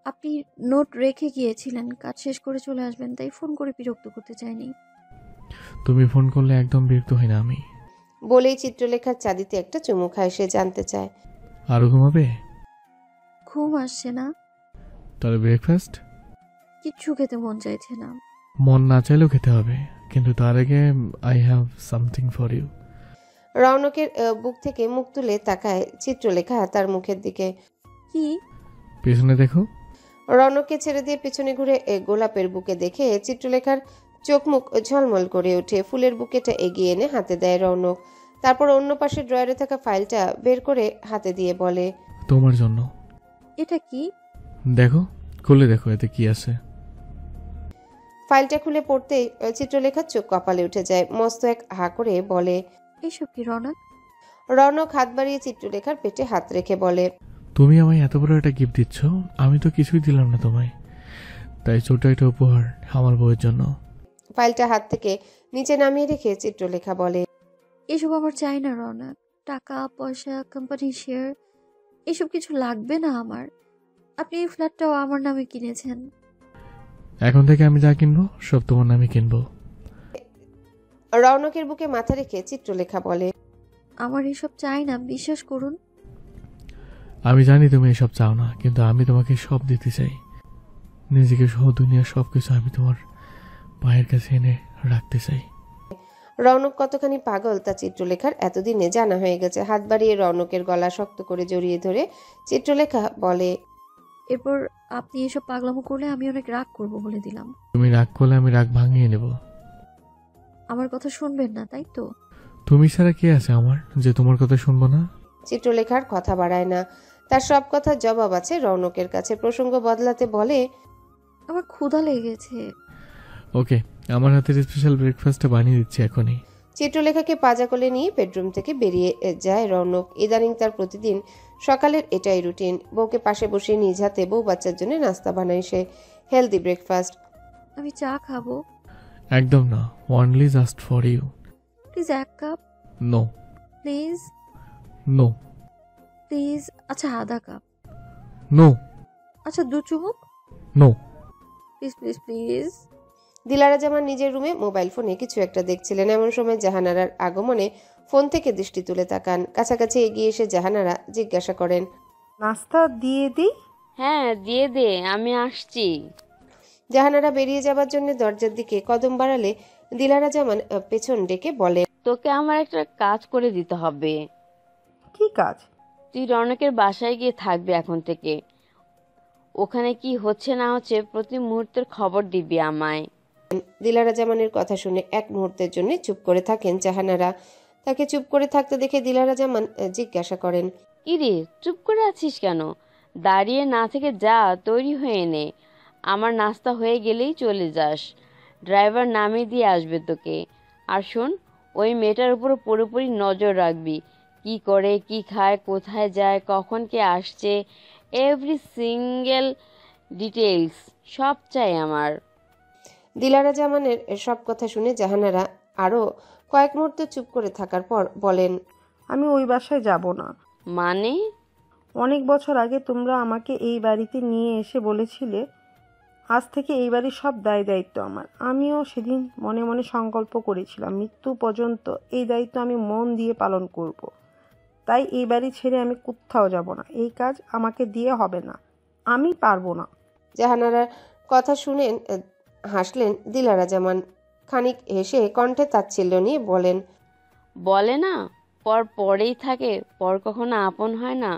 আপনি নোট রেখে গিয়েছিলেন, কাজ শেষ করে চলে আসবেন, তাই ফোন করে বিরক্ত করতে চাইনি। তুমি ফোন করলে একদম বিরক্ত হই না আমি। বলেই চিত্রলেখার চাঁদিতে একটা চুমু খায়। সে জানতে চায়, আরো ঘুমাবে? ঘুম আসছে না। তাহলে ব্রেকফাস্ট? কিচ্ছু খেতে মন চাইছে না। মন না চাইলেও খেতে হবে, কিন্তু তার আগে I have something for you. রৌনকের বুক থেকে মুখ তুলে তাকায় চিত্রলেখা তার মুখের দিকে। কি? পেছনে দেখো। রৌনককে ছেড়ে দিয়ে পেছনে ঘুরে গোলাপের বুকে দেখে চিত্রলেখার চোখ মুখ ঝলমল করে ওঠে। ফুলের বুকেটা এগিয়ে এনে হাতে দেয় রৌনক। তারপর অন্য পাশে ড্রয়ারে থাকা ফাইলটা বের করে হাতে দিয়ে বলে, তোমার জন্য। এটা কি? দেখো, খুলে দেখো এতে কি আছে। ফাইলটা খুলে পড়তেই চিত্রলেখার চোখ কপালে উঠে যায়। মস্ত এক হা করে বলে, এইসব কি রনক? রৌনক হাত বাড়িয়ে চিত্রলেখার পেটে হাত রেখে বলে, তুমি আমায় এত বড় একটা গিফট দিচ্ছ, আমি তো কিছুই দিলাম না তোমায়, তাই ছোট একটা উপহার আমার বউয়ের জন্য। ফাইলটা হাত থেকে নিচে নামিয়ে রেখে চিত্রলেখা বলে, এসব আমার চাই না রনক। টাকা পয়সা, কোম্পানি শেয়ার, এসব কিছু লাগবে না আমার। আপনি এই ফ্ল্যাটটাও আমার নামে কিনেছেন। এখন থেকে আমি যা কিনবো সব তোমার নামে কিনবো। রৌনকের বুকে মাথা রেখে চিত্রলেখা বলে, আমার এসব চাই না, বিশ্বাস করুন। আমি জানি তুমি এসব চাও না, কিন্তু আমি তোমাকে সব দিতে চাই। নিজেকে সহ দুনিয়ার সবকিছু আমি তোমার পায়ের কাছে এনে রাখতে চাই। রৌনক কতখানি পাগল তা চিত্রলেখার এতদিনে জানা হয়ে গেছে। হাত বাড়িয়ে রৌনকের গলা শক্ত করে জড়িয়ে ধরে চিত্রলেখা বলে, এরপর আপনি এসব পাগলামো করলে আমি অনেক রাগ করব, বলে দিলাম। তুমি রাগ করলে আমি রাগ ভাঙিয়ে নেব। আমার কথা শুনবেন না, তাই তো? তুমি ছাড়া কে আছে আমার যে তোমার কথা শুনবো না? চিত্রলেখার কথা বাড়ায় না। তার সব কথার জবাব আছে রৌনকের কাছে। প্রসঙ্গ বদলাতে বলে, আমার ক্ষুধা লেগেছে। ওকে, আমার হাতের স্পেশাল ব্রেকফাস্টটা বানিয়ে দিচ্ছি এখনই। চিত্রলেখাকে পাজা কোলে নিয়ে বেডরুম থেকে বেরিয়ে যায় রৌনক। ইদানিং তার প্রতিদিন সকালের এটাই রুটিন। বউকে পাশে বসিয়ে নিজ হাতে বউ বাচ্চার জন্য নাস্তা বানায় সে। Healthy breakfast. আমি চা খাবো। একদম না, only just for you. Please 1 cup. No. Please no. Please. আচ্ছা আধা কাপ। নো। আচ্ছা 2 চুমুক। No. Please please please. Dilara Zaman নিজের রুমে মোবাইল ফোনে কিছু একটা দেখছিলেন। এমন সময় জাহানারার আগমনে ফোন থেকে দৃষ্টি তুলে তাকান। কাছাকাছি এগিয়ে এসে জাহানারা জিজ্ঞাসা করেন, নাস্তা দিয়ে দিই? হ্যাঁ দিয়ে দে, আমি আসছি। জাহানারা বেরিয়ে যাবার জন্য দরজার দিকে কদম বাড়ালে দিলারা জামান পেছন ডেকে বলে, তোকে আমার একটা কাজ করে দিতে হবে। কি কাজ? তুই রনকের বাসায় গিয়ে থাকবি এখন থেকে। ওখানে কি হচ্ছে না হচ্ছে প্রতি মুহূর্তের খবর দিবি আমায়। দিলারা জামানের কথা শুনে এক মুহূর্তের জন্য চুপ করে থাকেন জাহানারা। তাকে চুপ করে থাকতে দেখে দিলারা জামান জিজ্ঞাসা করেন, কিরে চুপ করে আছিস কেন? দাঁড়িয়ে না থেকে যা, তৈরি হয়ে নে। আমার নাস্তা হয়ে গেলেই চলে যাস। ড্রাইভার নামিয়ে দিয়ে আসবে তোকে। আর শোন, ওই মেয়েটার উপর পুরোপুরি নজর রাখবি। কি করে, কি খায়, কোথায় যায়, কখন কে আসছে, এভরি সিঙ্গেল ডিটেলস সব চাই আমার। দিলারা জামানের সব কথা শুনে জাহানারা আরো কয়েক মুহূর্ত চুপ করে থাকার পর বলেন, আমি ওই বাসায় যাব না। মানে? অনেক বছর আগে তোমরা আমাকে এই বাড়িতে নিয়ে এসে বলেছিলে আজ থেকে এই বাড়ির সব দায় দায়িত্ব আমার। আমিও সেদিন মনে মনে সংকল্প করেছিলাম মৃত্যু পর্যন্ত এই দায়িত্ব আমি মন দিয়ে পালন করব। তাই এই বাড়ি ছেড়ে আমি কোথাও যাব না। এই কাজ আমাকে দিয়ে হবে না, আমি পারবো না। জাহানারার কথা শুনেন হাসলেন দিলারা জামান। খানিক হেসে কণ্ঠে তাচ্ছিল্য নিয়ে বলেন, বলে না, পর পরেই থাকে, পর কখনো আপন হয় না।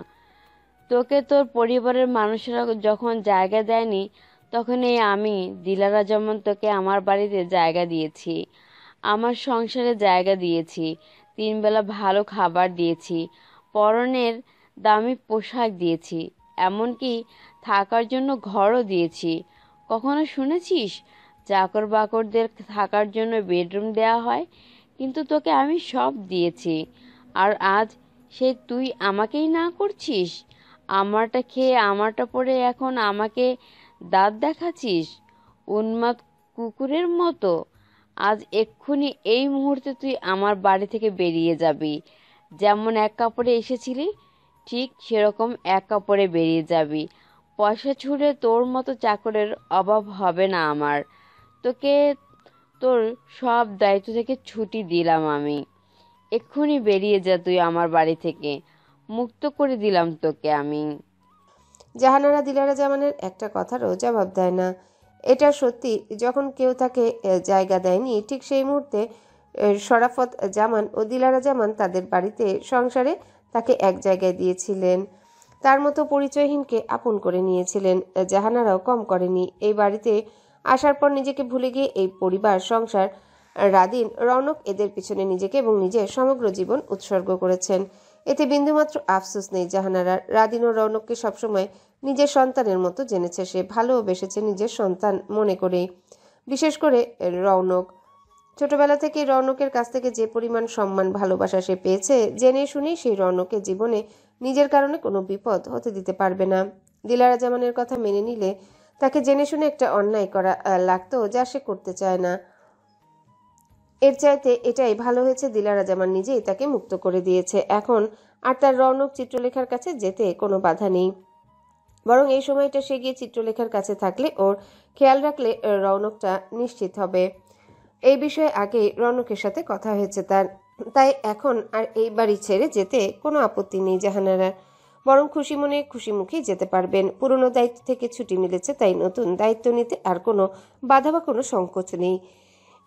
তোকে তোর পরিবারের মানুষেরা যখন জায়গা দেয়নি, তখন এই আমি দিলারা যেমন তোকে আমার বাড়িতে জায়গা দিয়েছি, আমার সংসারে জায়গা দিয়েছি, 3 বেলা ভালো খাবার দিয়েছি, পরনের দামি পোশাক দিয়েছি, এমনকি থাকার জন্য ঘরও দিয়েছি। কখনো শুনেছিস চাকর বাকরদের থাকার জন্য বেডরুম দেওয়া হয়? কিন্তু তোকে আমি সব দিয়েছি। আর আজ সে তুই আমাকেই না করছিস? আমারটা খেয়ে আমারটা পরে এখন আমাকে দাঁত দেখাচ্ছিস উন্মাদ কুকুরের মতো। আজ এক্ষুনি এই মুহূর্তে তুই আমার বাড়ি থেকে বেরিয়ে যাবি। যেমন এক কাপড়ে এসেছিলি ঠিক সেরকম এক কাপড়ে বেরিয়ে যাবি। পয়সা ছুড়ে তোর মতো চাকরের অভাব হবে না আমার। তোকে তোর সব দায়িত্ব থেকে ছুটি দিলাম আমি। এক্ষুনি বেরিয়ে যা তুই আমার বাড়ি থেকে। মুক্ত করে দিলাম তোকে আমি। জাহানারা দিলারা জামানের একটা কথারও জবাব দেয় না। এটা সত্যি, যখন কেউ তাকে জায়গা দেয়নি ঠিক সেই মুহূর্তে শরাফত জামান ও দিলারা জামান তাদের বাড়িতে সংসারে তাকে এক জায়গায় দিয়েছিলেন। তার মতো পরিচয়হীনকে আপন করে নিয়েছিলেন। জাহানারাও কম করেনি। এই বাড়িতে আসার পর নিজেকে ভুলে গিয়ে এই পরিবার, সংসার, রাদিন, রৌনক এদের পিছনে নিজেকে এবং নিজের সমগ্র জীবন উৎসর্গ করেছেন। এতে বিন্দুমাত্র আফসোস নেই জাহানারার। রাদিন ও রৌনককে সবসময় নিজের সন্তানের মতো জেনেছে সে, ভালোবেসেছে নিজের সন্তান মনে করেই। বিশেষ করে রৌনক। ছোটবেলা থেকে রৌনকের কাছ থেকে যে পরিমাণ সম্মান, ভালোবাসা সে পেয়েছে, জেনে শুনেই সেই রৌনকের জীবনে নিজের কারণে কোনো বিপদ হতে দিতে পারবে না। দিলারা জামানের কথা মেনে নিলে তাকে জেনে শুনে একটা অন্যায় করা লাগতো, যা সে করতে চায় না। এর চাইতে এটাই ভালো হয়েছে দিলারা জামান নিজেই তাকে মুক্ত করে দিয়েছে। এখন আর তার রৌনক চিত্রলেখার কাছে যেতে কোনো বাধা নেই। বরং এই সময়টা সে গিয়ে চিত্রলেখার কাছে থাকলে, ওর খেয়াল রাখলে রৌনকটা নিশ্চিত হবে। এই বিষয়ে আগেই রৌনকের সাথে কথা হয়েছে তার। তাই এখন আর এই বাড়ি ছেড়ে যেতে কোনো আপত্তি নেই জাহানারার। বরং খুশি মনে খুশি মুখেই যেতে পারবেন। পুরনো দায়িত্ব থেকে ছুটি মিলেছে, তাই নতুন দায়িত্ব নিতে আর কোনো বাধা বা কোনো সংকোচ নেই।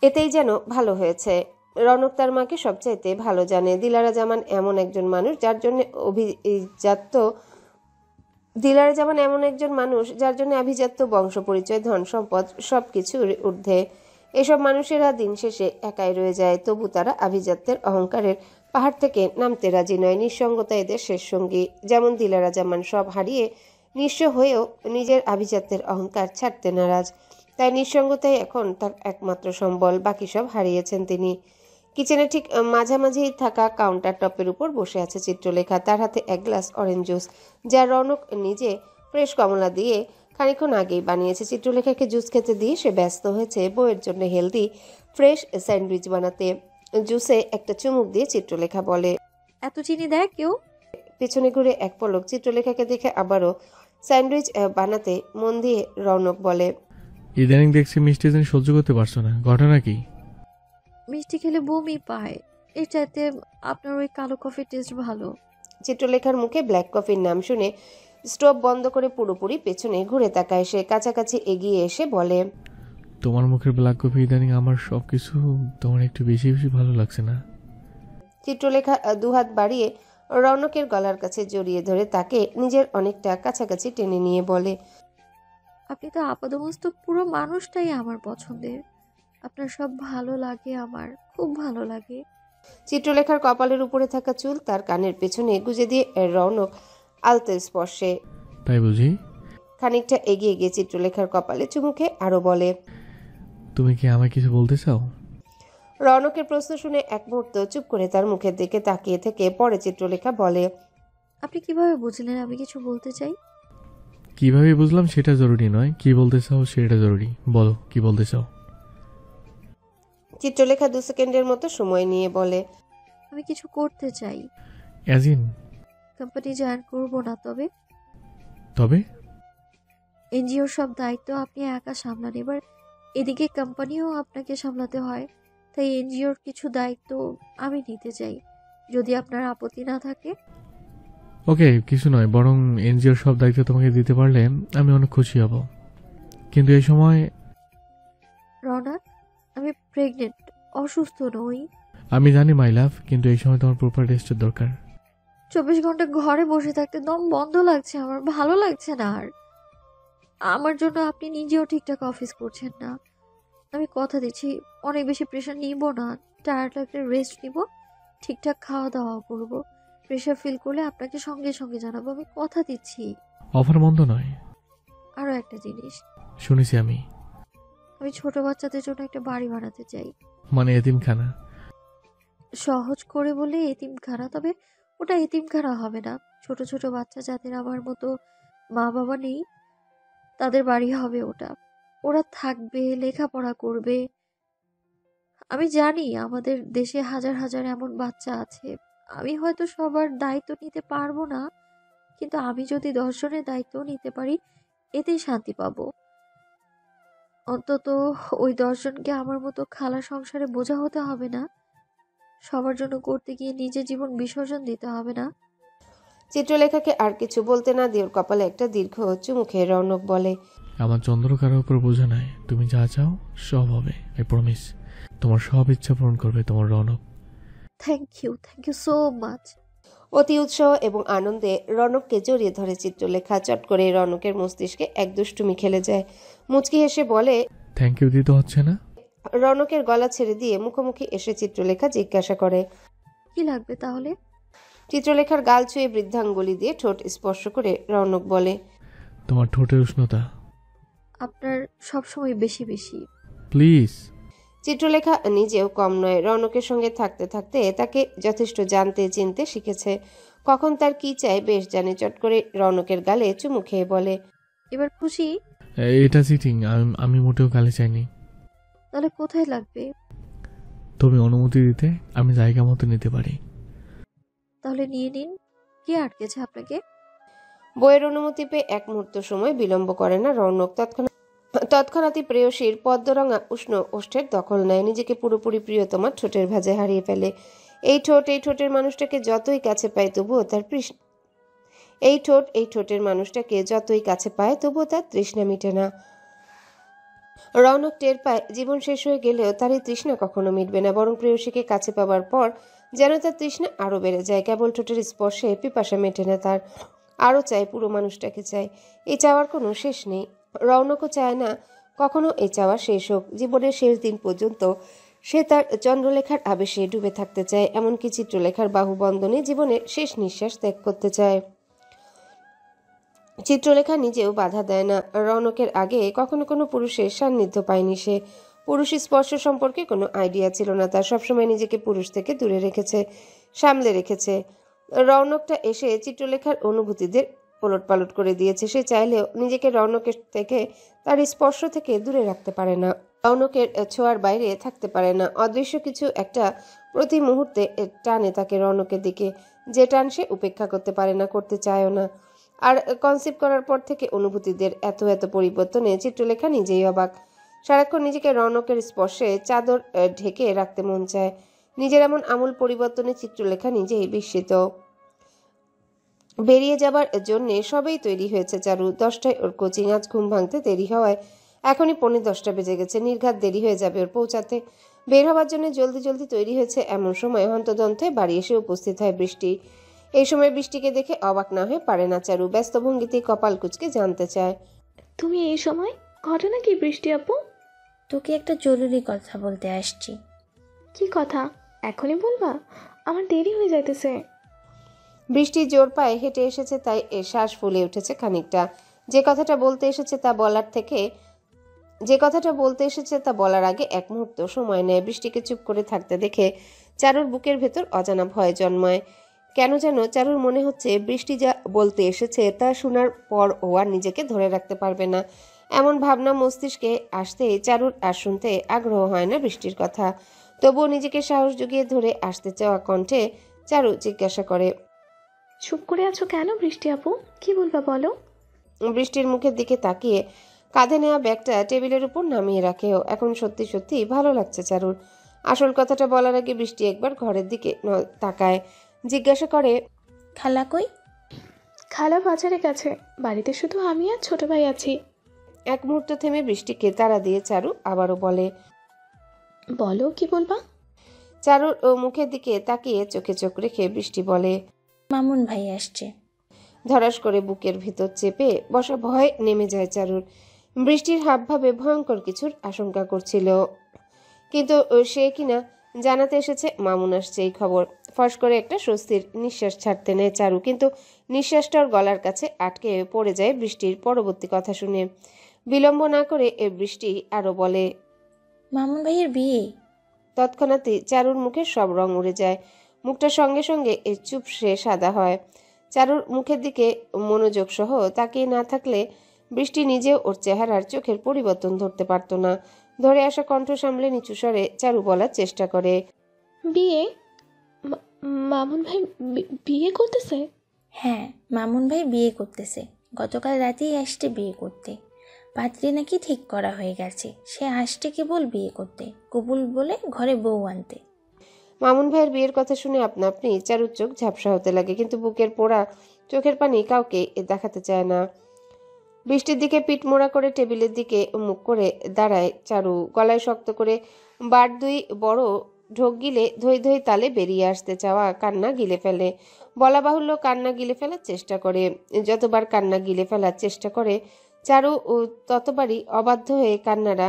এতেই যেন ভালো হয়েছে। রৌনক তার মাকে সবচাইতে ভালো জানে। দিলারা জামান এমন একজন মানুষ যার জন্য আভিজাত্য বংশ পরিচয়, ধন সম্পদ সবকিছুর ঊর্ধ্বে। এসব মানুষেরা দিন শেষে একাই রয়ে যায়, তবু তারা আভিজাত্যের অহংকারের পাহাড় থেকে নামতে রাজি নয়। নিঃসঙ্গতা এদের শেষ সঙ্গী। যেমন দিলারা জামান সব হারিয়ে নিঃস্ব হয়েও নিজের আভিজাত্যের অহংকার ছাড়তে নারাজ। তাই নিঃসঙ্গতাই এখন তার একমাত্র সম্বল। বাকি সব হারিয়েছেন তিনি। কিচেনে ঠিক মাঝামাঝি থাকা কাউন্টার টপের উপর বসে আছে চিত্রলেখা। তার হাতে এক গ্লাস অরেঞ্জ জুস, যা রৌনক নিজে ফ্রেশ কমলা দিয়ে খানিকক্ষণ আগেই বানিয়েছে। চিত্রলেখাকে জুস খেতে দিয়ে সে ব্যস্ত হয়েছে বউয়ের জন্য হেলদি ফ্রেশ স্যান্ডউইচ বানাতে। জুসে একটা চুমুক দিয়ে চিত্রলেখা বলে, এত চিনি দেয় কেউ? পেছনে ঘুরে এক পলক চিত্রলেখাকে দেখে আবারও স্যান্ডউইচ বানাতে মন দিয়ে রৌনক বলে, ইদানিং দেখছি মিষ্টি জিনিস সহ্য করতে পারছো না, ঘটনা কি? মিষ্টি খেলে বমি পায়। এর চাইতে আপনার ওই কালো কফির টেস্ট ভালো। চিত্রলেখার মুখে ব্ল্যাক কফির নাম শুনে স্টোভ বন্ধ করে পুরোপুরি পেছনে ঘুরে তাকায় সে। কাছাকাছি এগিয়ে এসে বলে, তোমার মুখের ব্ল্যাক কফি ইদানিং আমার সবকিছু তোমার একটু বেশি বেশি ভালো লাগছে না? চিত্রলেখা দুহাত বাড়িয়ে রৌনকের গলার কাছে জড়িয়ে ধরে তাকে নিজের অনেকটা কাছাকাছি টেনে নিয়ে বলে, আপনি তো আপাদমস্তক পুরো মানুষটাই আমার পছন্দের। আপনার সব ভালো লাগে, আমার খুব ভালো লাগে। চিত্রলেখার কপালের উপরে থাকা চুল তার কানের পেছনে গুজে দিয়ে রৌনক আলতো স্পর্শে তাই বুঝি? খানিকটা এগিয়ে গিয়ে চিত্রলেখার কপালে চুমুকে আরো বলে, তুমি কি আমায় কিছু বলতে চাও? রৌনকের প্রশ্ন শুনে এক মুহূর্ত চুপ করে তার মুখের দিকে তাকিয়ে থেকে পরে চিত্রলেখা বলে, আপনি কিভাবে বুঝলেন আমি কিছু বলতে চাই? কিভাবে বুঝলাম সেটা জরুরি নয়, কি বলতে চাও সেটা জরুরি। বলো কি বলতে চাও। চিত্রলেখা 2 সেকেন্ডের মতো সময় নিয়ে বলে, আমি কিছু করতে চাই। অ্যাজিন? কোম্পানি জয়েন করব না, তবে তবে এনজিওর সব দায়িত্ব আপনি একা সামলান। এবার এদিকে কোম্পানিও আপনাকে সামলাতে হয়, তাই এনজিওর কিছু দায়িত্ব আমি নিতে চাই, যদি আপনার আপত্তি না থাকে। ওকে, কিছু নয়, বরং এনজিওর সব দায়িত্ব তোমাকে দিতে পারলে আমি অনেক খুশি হব। কিন্তু এই সময় রওনাক, আমি প্রেগনেন্ট, অসুস্থ নই। আমি জানি মাই লাভ, কিন্তু এই সময় তোমার প্রপার রেস্টের দরকার। 24 ঘন্টা ঘরে বসে থাকতে দম বন্ধ লাগছে, আমার ভালো লাগছে না। আর আমার জন্য আপনি নিজেও ঠিকঠাক অফিস করছেন না। আমি কথা দিচ্ছি অনেক বেশি প্রেশার নিব না। টায়ার্ড লাগলে রেস্ট নিব, ঠিকঠাক খাওয়া দাওয়া করব। প্রেশার ফিল করলে আপনাকে সঙ্গে সঙ্গে জানাবো, আমি কথা দিচ্ছি। অফার মন্দ নয়। আরও একটা জিনিস, শুনেছি আমি ছোট বাচ্চাদের জন্য একটা বাড়ি বানাতে চাই। মানে এতিমখানা? সহজ করে বলে এতিমখানা, তবে ওটা এতিমখানা হবে না। ছোট ছোট বাচ্চা যাদের আমার মতো মা বাবা নেই, তাদের বাড়ি হবে ওটা। ওরা থাকবে, লেখাপড়া করবে। আমি জানি আমাদের দেশে হাজার হাজার এমন বাচ্চা আছে। আমি হয়তো সবার দায়িত্ব নিতে পারবো না, কিন্তু আমি যদি 10 জনের দায়িত্ব নিতে পারি, এতেই শান্তি পাবো। অন্তত ওই 10 জনকে আমার মতো খালা সংসারে বোঝা হতে হবে না। সবার জন্য করতে গিয়ে নিজের জীবন বিসর্জন দিতে হবে না। চিত্রলেখাকে আর কিছু বলতে না দিয়ে ওর কপালে একটা দীর্ঘ চুমু খেয়ে রৌনক বলে, আমার চন্দ্রকারের উপর বোঝা নাই, তুমি যা চাও সব হবে, আই প্রমিস। তোমার সব ইচ্ছা পূরণ করবে তোমার Rounak. Thank you so much. অতি উৎসাহ এবং আনন্দে রৌনককে জড়িয়ে ধরে চিত্রলেখা। চট করে রৌনকের মস্তিষ্কে এক দুষ্টুমি খেলে যায়। মুচকি হেসে বলে, থ্যাংক ইউ দিতে হচ্ছে না। রৌনকের গলা ছেড়ে দিয়ে মুখোমুখি এসে চিত্রলেখা জিজ্ঞাসা করে, কি লাগবে তাহলে? চিত্রলেখার গাল ছুঁয়ে বৃদ্ধাঙ্গুলি দিয়ে ঠোঁট স্পর্শ করে রৌনক বলে, তোমার ঠোঁটের উষ্ণতা। আপনার সবসময় বেশি বেশি। প্লিজ। চিত্রলেখা নিজেও কম নয়। রৌনকের সঙ্গে থাকতে থাকতে তাকে যথেষ্ট জানতে চিনতে শিখেছে। কখন তার কি চাই বেশ জানে। চট করে রৌনকের গালে চুমু খেয়ে বলে, এবার খুশি? এটা চিটিং, আমি মোটেও গালি চাইনি। তাহলে কোথায় লাগবে? তুমি অনুমতি দিতে আমি জায়গা মতো নিতে পারি। তাহলে নিয়ে নিন। কে আটকেছে আপনাকে? বইয়ের অনুমতি পেয়ে এক মুহূর্ত সময় বিলম্ব করে না রৌনক। তৎক্ষণাৎই প্রেয়সীর পদ্মরঙা উষ্ণ ওষ্ঠের দখল নেয়। নিজেকে পুরোপুরি প্রিয়তমার ঠোঁটের ভাঁজে হারিয়ে ফেলে। এই ঠোঁটের মানুষটাকে যতই কাছে পায় তবুও তার তৃষ্ণা মিটে না। রৌনক টের পায় জীবন শেষ হয়ে গেলেও তার এই তৃষ্ণা কখনো মিটবে না, বরং প্রেয়সীকে কাছে পাওয়ার পর যেন তার তৃষ্ণা আরো বেড়ে যায়। কেবল ঠোঁটের স্পর্শে পিপাসা মেটে না তার, আরো চায়, পুরো মানুষটাকে চায়। এই চাওয়ার কোনো শেষ নেই। রৌনকও চায় না কখনো এই চাওয়া শেষ হোক। জীবনের শেষ দিন পর্যন্ত সে তার চন্দ্রলেখার আবেশে ডুবে থাকতে চায়, এমনকি চিত্রলেখার বাহুবন্ধনে জীবনের শেষ নিঃশ্বাস ত্যাগ করতে চায়। চিত্রলেখা নিজেও বাধা দেয় না। রৌনকের আগে কখনো কোনো পুরুষের সান্নিধ্য পায়নি সে। পুরুষ স্পর্শ সম্পর্কে কোনো আইডিয়া ছিল না তার। সবসময় নিজেকে পুরুষ থেকে দূরে রেখেছে, সামলে রেখেছে। রৌনকটা এসে চিত্রলেখার অনুভূতিদের ওলটপালট করে দিয়েছে। সে চাইলেও নিজেকে রৌনকের থেকে, তার স্পর্শ থেকে দূরে রাখতে পারে না। রৌনকের ছোঁয়ার বাইরে থাকতে পারে না। অদৃশ্য কিছু একটা প্রতি মুহূর্তে টানে তাকে রৌনকের দিকে, যে টান সে উপেক্ষা করতে পারে না, করতে চায়ও না। আর কনসিভ করার পর থেকে অনুভূতিদের এত পরিবর্তনে চিত্রলেখা নিজেই অবাক। সারাক্ষণ নিজেকে রৌনকের স্পর্শে চাদর ঢেকে রাখতে মন চায়। নিজের এমন আমূল পরিবর্তনে চিত্রলেখা নিজেই বিস্মিত। বেরিয়ে যাবার জন্যে সবেই তৈরি হয়েছে চারু। 10টায় ওর কোচিং। আজ ঘুম ভাঙতে দেরি হওয়ায় এখনই 10:45 বেজে গেছে। নির্ঘাত দেরি হয়ে যাবে ওর পৌঁছাতে। বের হওয়ার জন্য জলদি তৈরি হয়েছে। এমন সময় হন্তদন্তে বাড়ি এসে উপস্থিত হয় বৃষ্টি। এই সময় বৃষ্টিকে দেখে অবাক না হয়ে পারে না চারু। ব্যস্ত ভঙ্গিতেই কপাল কুঁচকে জানতে চায়, তুমি এই সময়? ঘটনা কি বৃষ্টি আপু? তোকে একটা জরুরি কথা বলতে আসছি। কি কথা? এখনই বলবা? আমার দেরি হয়ে যাইতেছে। বৃষ্টি জোর পায়ে হেঁটে এসেছে, তাই শ্বাস ফুলে উঠেছে খানিকটা। যে কথাটা বলতে এসেছে তা বলার আগে এক মুহূর্ত সময় নেয়। বৃষ্টিকে চুপ করে থাকতে দেখে চারুর বুকের ভেতর অজানা ভয় জন্মায়। কেন যেন চারুর মনে হচ্ছে বৃষ্টি যা বলতে এসেছে তা শোনার পর ও আর নিজেকে ধরে রাখতে পারবে না। এমন ভাবনা মস্তিষ্কে আসতে চারুর আর শুনতে আগ্রহ হয় না বৃষ্টির কথা। তবুও নিজেকে সাহস জুগিয়ে ধরে আসতে চাওয়া কণ্ঠে চারু জিজ্ঞাসা করে, চুপ করে আছো কেন বৃষ্টি আপু? কি বলবা বলো। বৃষ্টির মুখের দিকে তাকিয়ে কাঁধে নেওয়া ব্যাগটা টেবিলের উপর নামিয়ে রাখেও। এখন সত্যি ভালো লাগছে চারুর। আসল কথাটা বলার আগে বৃষ্টি একবার ঘরের দিকে তাকায়, জিজ্ঞাসা করে, খালা কই? খালা বাজারে গেছে, বাড়িতে শুধু আমি আর ছোট ভাই আছি। এক মুহূর্ত থেমে বৃষ্টিকে তাড়া দিয়ে চারু আবারও বলে, বলো কি বলবা। চারুর মুখের দিকে তাকিয়ে চোখে চোখ রেখে বৃষ্টি বলে, মামুন ভাই আসছে। ধরাস করে বুকের ভিতর চেপে বসা ভয় নেমে যায় চারুর। বৃষ্টির হাবভাবে ভয়ঙ্কর কিছুর আশঙ্কা করছিল, কিন্তু সে কিনা জানাতে এসেছে মামুন আসছে এই খবর। ফস করে একটা স্বস্তির নিঃশ্বাস ছাড়তে নেয় চারু, কিন্তু নিঃশ্বাসটার গলার কাছে আটকে পড়ে যায় বৃষ্টির পরবর্তী কথা শুনে। বিলম্ব না করে বৃষ্টি আরো বলে, মামুন ভাইয়ের বিয়ে। তৎক্ষণাৎই চারুর মুখে সব রং উড়ে যায়। মুখটা সঙ্গে সঙ্গে চুপসে সাদা হয়। চারুর মুখের দিকে মনোযোগ সহ তাকিয়ে না থাকলে বৃষ্টি নিজেও ওর চেহারার চোখের পরিবর্তন ধরতে পারত না। ধরে আসা কণ্ঠ সামলে নিচু স্বরে চারু বলার চেষ্টা করে, বিয়ে? মামুন ভাই বিয়ে করতেছে? হ্যাঁ, মামুন ভাই বিয়ে করতেছে। গতকাল রাতেই আসছে বিয়ে করতে। পাত্রী নাকি ঠিক করা হয়ে গেছে, সে আসছে কেবল বিয়ে করতে, কবুল বলে ঘরে বউ আনতে। মামুন ভাইয়ের বিয়ের কথা শুনে আপনা আপনি চারুর চোখ ঝাপসা হতে লাগে, কিন্তু বুকের পোড়া চোখের পানি কাউকে দেখাতে চায় না। বৃষ্টির দিকে পিঠ মোড়া করে টেবিলের দিকে মুখ করে দাঁড়ায় চারু। গলায় শক্ত করে বার দুই বড় ঢোক গিলে ধৈ ধৈ তালে বেরিয়ে আসতে চাওয়া কান্না গিলে ফেলে। বলা বাহুল্য কান্না গিলে ফেলার চেষ্টা করে। যতবার কান্না গিলে ফেলার চেষ্টা করে চারু ততবারই অবাধ্য হয়ে কান্নারা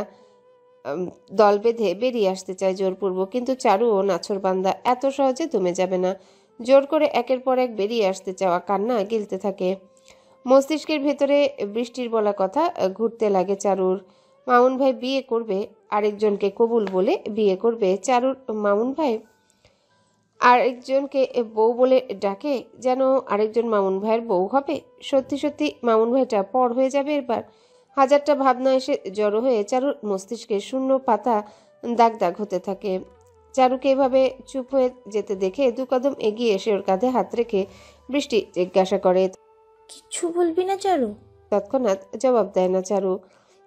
দল বেঁধে বেরিয়ে আসতে চায় জোরপূর্বক, কিন্তু চারুও নাছোড়বান্দা, এত সহজে দমে যাবে না। জোর করে একের পর এক বেরিয়ে আসতে চাওয়া কান্না গিলতে থাকে। মস্তিষ্কের ভেতরে বৃষ্টির বলা কথা ঘুরতে লাগে চারুর। মামুন ভাই বিয়ে করবে, আরেকজনকে কবুল বলে বিয়ে করবে। চারুর মামুন ভাই আরেকজনকে বউ বলে ডাকে, যেন আরেকজন মামুন ভাইয়ের বউ হবে। সত্যি সত্যি মামুন ভাইটা পর হয়ে যাবে এবার। হাজারটা ভাবনা এসে জড়ো হয়ে চারুর মস্তিষ্কে শূন্য পাতা দাগ দাগ হতে থাকে। চারুকে এভাবে চুপ হয়ে যেতে দেখে দু কদম এগিয়ে এসে ওর কাঁধে হাত রেখে বৃষ্টি জিজ্ঞাসা করে। কিচ্ছু বলবি না চারু? তৎক্ষণাৎ জবাব দেয় না চারু।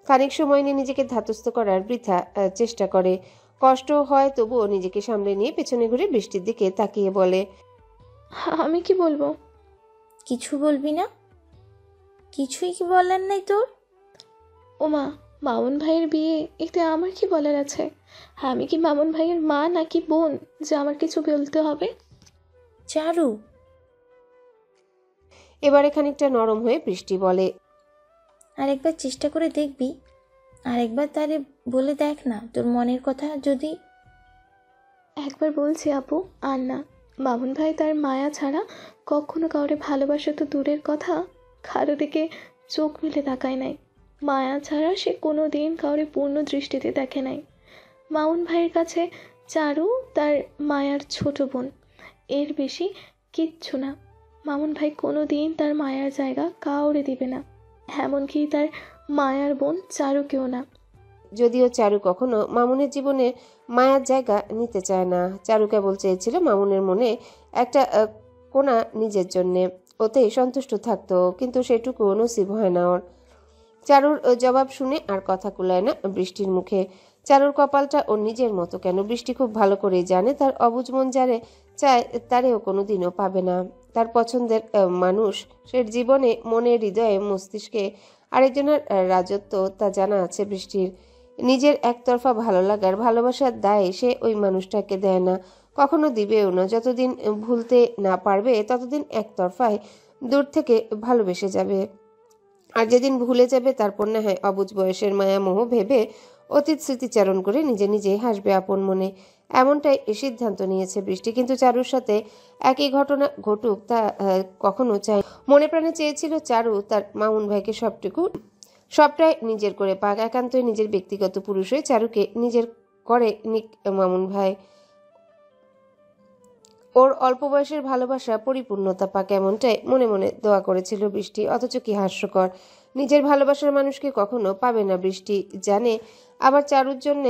খানিক সময় নিয়ে নিজেকে ধাতস্থ করার বৃথা চেষ্টা করে। কষ্ট হয়, তবুও নিজেকে সামলে নিয়ে পেছনে ঘুরে বৃষ্টির দিকে তাকিয়ে বলে, আমি কি বলবো? কিছু বলবি না? কিছুই কি বলার নাই তোর? ওমা, মামুন ভাইয়ের বিয়ে, এতে আমার কি বলার আছে? আমি কি মামুন ভাইয়ের মা নাকি বোন যে আমার কিছু বলতে হবে? চারু, এবারে খানিকটা নরম হয়ে বৃষ্টি বলে, আরেকবার চেষ্টা করে দেখবি? আরেকবার তারে বলে দেখ না তোর মনের কথা। যদি একবার বলছি আপু, আর না। মামুন ভাই তার মায়া ছাড়া কখনো কাউরে ভালোবাসা তো দূরের কথা, কারো দিকে চোখ মেলে তাকায় নাই। মায়া ছাড়া সে কোনো দিন কাউরে পূর্ণ দৃষ্টিতে দেখে নাই। মামুন ভাইয়ের কাছে চারু তার মায়ার ছোট বোন, এর বেশি কিচ্ছু না। মামুন ভাই কোনো দিন তার মায়ার জায়গা কাউরে দিবে না, এমনকি তার মায়ার বোন চারুকেও না। যদিও চারু কখনো মামুনের জীবনে মায়ার জায়গা নিতে চায় না। চারু কেবল চেয়েছিল মামুনের মনে একটা কোণা নিজের জন্যে, ওতেই সন্তুষ্ট থাকতো, কিন্তু সেটুকু নসিব হয় না ওর। চারুর জবাব শুনে আর কথা কুলায় না বৃষ্টির মুখে। চারুর কপালটা ওর নিজের মতো কেন বৃষ্টি খুব ভালো করেই জানে। তার অবুঝ মন যারে চায় তারেও কোনোদিনও পাবে না। তার পছন্দের মানুষ সে জীবনে, মনে, হৃদয়ে, মস্তিষ্কে আরেকজনের রাজত্ব তা জানা আছে বৃষ্টির। নিজের একতরফা ভালো লাগার, ভালোবাসার দায় সে ওই মানুষটাকে দেয় না, কখনো দিবেও না। যতদিন ভুলতে না পারবে ততদিন একতরফায় দূর থেকে ভালোবেসে যাবে। আর যেদিন ভুলে যাবে তারপর না হয় অবুঝ বয়সের মায়া মোহ ভেবে অতীত স্মৃতিচারণ করে নিজে নিজেই হাসবে আপন মনে। এমনটাই সিদ্ধান্ত নিয়েছে বৃষ্টি। কিন্তু চারুর সাথে একই ঘটনা ঘটুক তা কখনো চায়। মনে প্রাণে চেয়েছিল চারু তার মামুন ভাইকে সবটাই নিজের করে পাক, একান্তই নিজের ব্যক্তিগত পুরুষ হয়ে চারুকে নিজের করে নিক মামুন ভাই। ওর অল্প বয়সের ভালোবাসা পরিপূর্ণতা পাক, এমনটাই মনে মনে দোয়া করেছিল বৃষ্টি। অথচ কি হাস্যকর, নিজের ভালোবাসার মানুষকে কখনো পাবে না বৃষ্টি জানে। আবার চারুর জন্য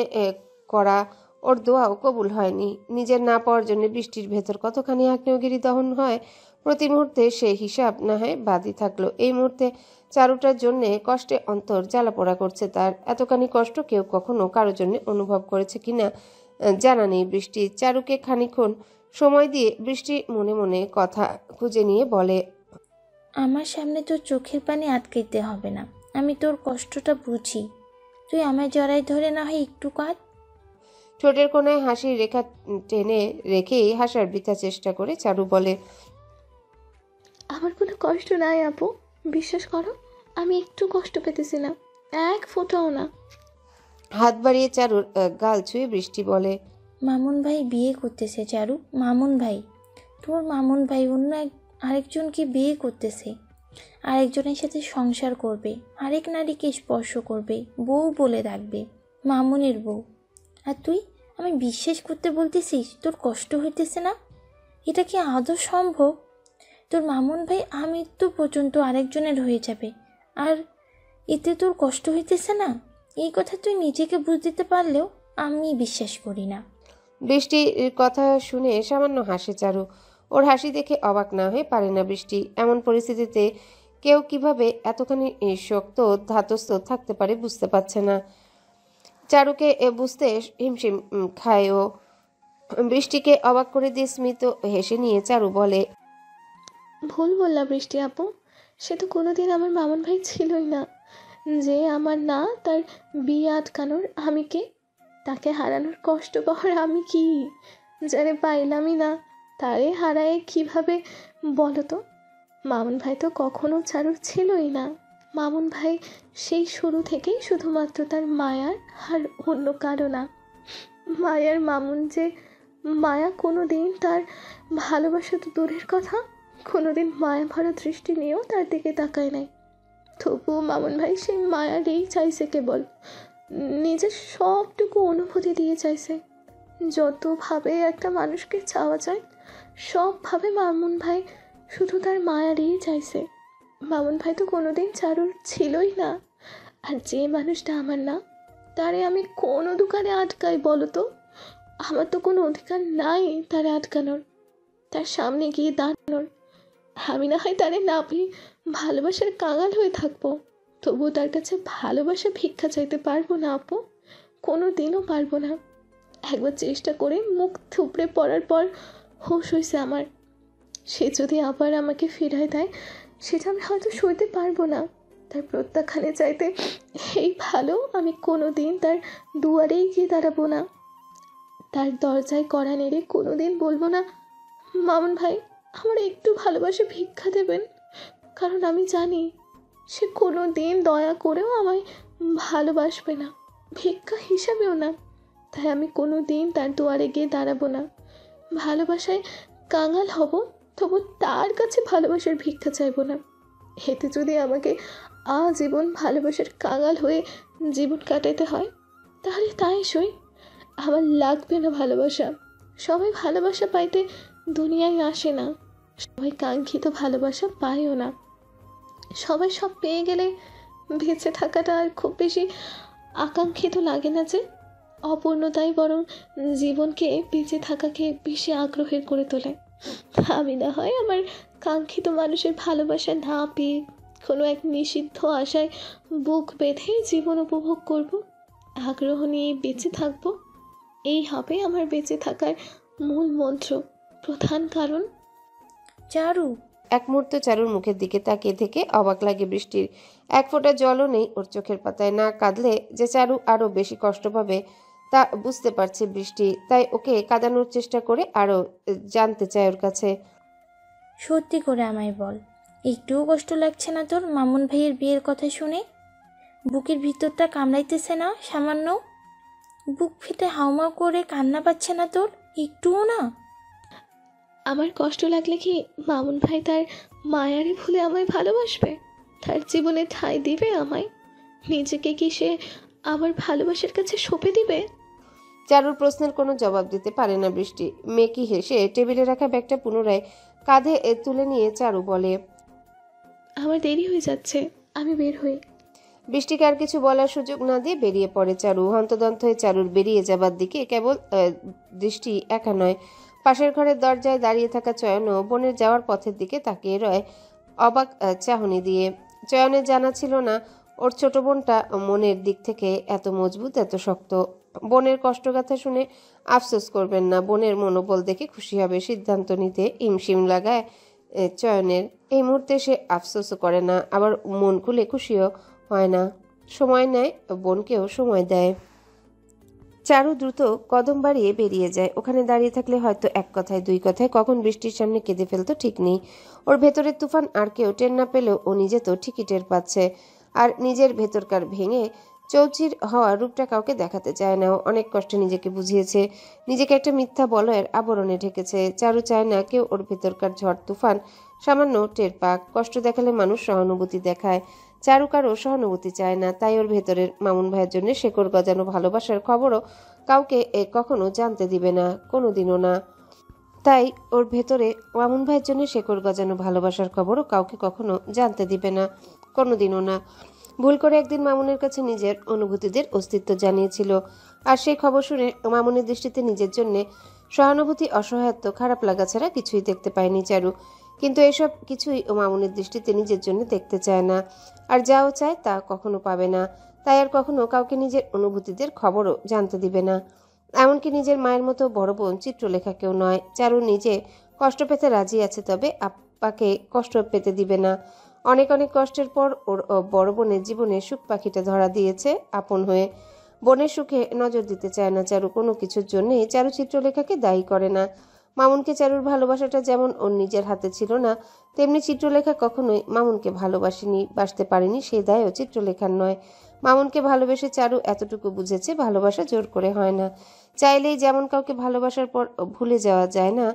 করা ওর দোয়াও কবুল হয়নি। নিজের না পাওয়ার জন্য বৃষ্টির ভেতর কতখানি আগ্নেয়গিরি দহন হয় প্রতি মুহূর্তে, সে হিসাব না হয় বাদই থাকলো। এই মুহূর্তে চারুটার জন্যে কষ্টে অন্তর জ্বালাপোড়া করছে তার। এতখানি কষ্ট কেউ কখনো কারোর জন্য অনুভব করেছে কিনা জানা নেই বৃষ্টি। চারুকে খানিকক্ষণ সময় দিয়ে বৃষ্টি মনে মনে কথা খুঁজে নিয়ে বলে, আমার সামনে তোর চোখের পানি আটকাইতে হবে না, আমি তোর কষ্টটা বুঝি। তুই আমায় জড়াই ধরে না হয় একটু কাঁদ। ঠোঁটের কোণায় হাসির রেখা টেনে রেখেই হাসার বৃথা চেষ্টা করে চারু বলে, আমার কোনো কষ্ট নাই আপু, বিশ্বাস করো, আমি একটু কষ্ট পেতেছি না, এক ফোঁটাও না। হাত বাড়িয়ে চারুর গাল ছুঁয়ে বৃষ্টি বলে, মামুন ভাই বিয়ে করতেছে চারু, মামুন ভাই, তোর মামুন ভাই অন্য আরেকজনকে বিয়ে করতেছে, আরেকজনের সাথে সংসার করবে, আরেক নারীকে স্পর্শ করবে, বউ বলে ডাকবে, মামুনের বউ। আর তুই আমি বিশ্বাস করতে বলতেছিস তোর কষ্ট হইতেছে না? এটা কি আদৌ সম্ভব? তোর মামুন ভাই আমৃত্যু পর্যন্ত আরেকজনের হয়ে যাবে, আর এতে তোর কষ্ট হইতেছে না? এই কথা তুই নিজেকে বুঝ দিতে পারলেও আমি বিশ্বাস করি না। বৃষ্টির কথা শুনে সামান্য হাসে চারু। ওর হাসি দেখে অবাক না হয়ে পারে না বৃষ্টি। এমন পরিস্থিতিতে কেউ কিভাবে এতখানি শক্ত ধাতস্থ থাকতে পারে বুঝতে পারছে না। চারুকে বুঝতে হিমশিম খায় ও। বৃষ্টিকে অবাক করে দিয়ে স্মিত হেসে নিয়ে চারু বলে, ভুল বললাম বৃষ্টি আপু, সে তো কোনোদিন আমার মামুন ভাই ছিলই না। যে আমার না তার বিয়ে আটকানোর আমি কে? তাকে হারানোর কষ্ট পাওয়ার আমি কি? যারে পাইলামই না তারে হারায় কিভাবে বলো তো? মামুন ভাই তো কখনো চারুর ছিলই না। মামুন ভাই সেই শুরু থেকেই শুধুমাত্র তার মায়ার, আর অন্য কারো না। মায়ার মামুন যে মায়া কোনো দিন তার ভালোবাসা তো দূরের কথা, কোনোদিন মায়া ভরা দৃষ্টি নিয়েও তার দিকে তাকায় নাই। তবুও মামুন ভাই সেই মায়ারই চাইছে, কেবল নিজের সবটুকু অনুভূতি দিয়ে চাইছে। যতভাবে একটা মানুষকে চাওয়া যায় সবভাবে মামুন ভাই শুধু তার মায়ারই চাইছে। মামুন ভাই তো কোনোদিন চারুর ছিলই না। আর যে মানুষটা আমার না, তারে আমি কোনো দোকানে আটকাই বলো তো? আমার তো কোনো অধিকার নাই তারে আটকানোর, তার সামনে গিয়ে দাঁড়ানোর। আমি না হয় তারে না পেয়ে ভালোবাসার কাঙাল হয়ে থাকবো, তবুও তার কাছে ভালোবাসা ভিক্ষা চাইতে পারবো না আপু, কোনো দিনও পারবো না। একবার চেষ্টা করে মুখ থুবড়ে পড়ার পর হুঁশ হয়েছে আমার। সে যদি আবার আমাকে ফিরায় দেয় সেটা আমি হয়তো সইতে পারবো না। তার প্রত্যাখ্যানে চাইতে এই ভালো আমি কোনো দিন তার দুয়ারেই গিয়ে দাঁড়াবো না। তার দরজায় কড়া নেড়ে কোনো দিন বলবো না, মামুন ভাই আমার একটু ভালোবাসা ভিক্ষা দেবেন। কারণ আমি জানি সে কোনো দিন দয়া করেও আমায় ভালোবাসবে না, ভিক্ষা হিসাবেও না। তাই আমি কোনো দিন তার দুয়ারে গিয়ে দাঁড়াবো না। ভালোবাসায় কাঙাল হব, তবু তার কাছে ভালোবাসার ভিক্ষা চাইবো না। এতে যদি আমাকে আজীবন ভালোবাসার কাঙাল হয়ে জীবন কাটাতে হয় তাহলে তাই সই। আমার লাগবে না ভালোবাসা। সবাই ভালোবাসা পাইতে দুনিয়ায় আসে না, সবাই কাঙ্ক্ষিত ভালোবাসা পায়ও না। সবাই সব পেয়ে গেলে বেঁচে থাকাটা আর খুব বেশি আকাঙ্ক্ষিত লাগে না যে। অপূর্ণতাই বরং জীবনকে বেঁচে থাকাকে বেশি আগ্রহের করে তোলে। আমি না হয় আমার কাঙ্ক্ষিত মানুষের ভালোবাসা না পেয়ে কোনো এক নিষিদ্ধ আশায় বুক বেঁধে জীবন উপভোগ করব, আগ্রহ নিয়ে বেঁচে থাকবো। এই হবে আমার বেঁচে থাকার মূল মন্ত্র, প্রধান কারণ। চারু, এক মুহূর্ত চারুর মুখের দিকে তাকিয়ে থেকে অবাক লাগে বৃষ্টির। এক ফোঁটা জলও নেই ওর চোখের পাতায়। না কাঁদলে যে চারু আরো বেশি কষ্ট পাবে তা বুঝতে পারছে বৃষ্টি, তাই ওকে কাঁদানোর চেষ্টা করে আরো জানতে চায় ওর কাছে। সত্যি করে আমায় বল, একটুও কষ্ট লাগছে না তোর মামুন ভাইয়ের বিয়ের কথা শুনে? বুকের ভিতরটা কামড়াইতেছে না সামান্য? বুক ফেটে হাউমাউ করে কান্না পাচ্ছে না তোর একটুও না? আমার কষ্ট লাগলে কি মামুন ভাই তার মায়ারে ভুলে আমায় ভালোবাসবে? তার জীবনে ঠাঁই দিবে আমায়? নিজেকে কি সে আবার ভালোবাসার কাছে সঁপে দিবে? চারুর প্রশ্নের কোনো জবাব দিতে পারে না বৃষ্টি। মেকি হেসে টেবিলে রাখা ব্যাগটা পুনরায় কাঁধে তুলে নিয়ে চারু বলে, আমার দেরি হয়ে যাচ্ছে, আমি বের হই। বৃষ্টিকে আর কিছু বলার সুযোগ না দিয়ে বেরিয়ে পড়ে চারু। হন্তদন্ত হয়ে চারুর বেরিয়ে যাবার দিকে কেবল দৃষ্টি একা নয়, পাশের ঘরের দরজায় দাঁড়িয়ে থাকা চয়নও বোনের যাওয়ার পথের দিকে তাকিয়ে রয় অবাক চাহনি দিয়ে। চয়নের জানা ছিল না ওর ছোট বোনটা মনের দিক থেকে এত মজবুত, এত শক্ত। বোনের কষ্টগাথা শুনে আফসোস করবেন না, বোনের মনোবল দেখে খুশি হবে। সিদ্ধান্ত নিতে হিমশিম লাগায় চয়নের। এই মুহূর্তে সে আফসোসও করে না, আবার মন খুলে খুশিও হয় না। সময় নেয়, বোনকেও সময় দেয়। চারু দ্রুত কদম বাড়িয়ে বেরিয়ে যায়। ওখানে দাঁড়িয়ে থাকলে হয়তো এক কথায় দুই কথায় কখন বৃষ্টির সামনে কেঁদে ফেলতো ঠিক নেই। ওর ভেতরের তুফান আর কেউ টের না পেলেও ও নিজে তো ঠিকই টের পাচ্ছে। আর নিজের ভেতরকার ভেঙে চৌচির হওয়া রূপটা কাউকে দেখাতে চায় না। ও অনেক কষ্টে নিজেকে বুঝিয়েছে, নিজেকে একটা মিথ্যা বলয়ের আবরণে ঢেকেছে। চারু চায় না কেউ ওর ভেতরকার ঝড় তুফান সামান্য টের পাক। কষ্ট দেখালে মানুষ সহানুভূতি দেখায়, চারু কারো সহানুভূতি চায় না। তাই ওর ভেতরের মামুন ভাইয়ের জন্য শেকড় গজানো ভালোবাসার খবরও কাউকে কখনো জানতে দিবে না, কোনোদিনও না। তাই ওর ভেতরে মামুন ভাইয়ের জন্য শেকড় গজানো ভালোবাসার খবরও কাউকে কখনো জানতে দিবে না, কোনোদিনও না। ভুল করে একদিন মামুনের কাছে নিজের অনুভূতিদের অস্তিত্ব জানিয়েছিল, আর সেই খবর শুনে মামুনের দৃষ্টিতে নিজের জন্যে সহানুভূতি, অসহায়ত্ব, খারাপ লাগা ছাড়া কিছুই দেখতে পায়নি চারু। কিন্তু এসব কিছুই মামুনের দৃষ্টিতে নিজের জন্য দেখতে চায় না, আর যাও চায় তা কখনো পাবে না। তাই আর কখনো কাউকে নিজের অনুভূতিদের খবরও জানতে দিবে না, এমনকি নিজের মায়ের মতো বড় বোন চিত্রলেখাকেও নয়। চারু নিজে কষ্ট পেতে রাজি আছে, তবে আপ্পাকে কষ্ট পেতে দিবে না। অনেক অনেক কষ্টের পর ওর বড় বোনের জীবনে সুখ পাখিটা ধরা দিয়েছে আপন হয়ে। বোনের সুখে নজর দিতে চায় না চারু কোনো কিছুর জন্যে। চারু চিত্রলেখাকে দায়ী করে না। মামুনকে চারুর ভালোবাসাটা যেমন ওর নিজের হাতে ছিল না, তেমনি চিত্রলেখা কখনোই মামুনকে ভালোবাসেনি, বাসতে পারেনি, সেই দায়ও চিত্রলেখার নয়। মামুনকে ভালোবেসে চারু এতটুকু বুঝেছে, ভালোবাসা জোর করে হয় না। চাইলেই যেমন কাউকে ভালোবাসার পর ভুলে যাওয়া যায় না,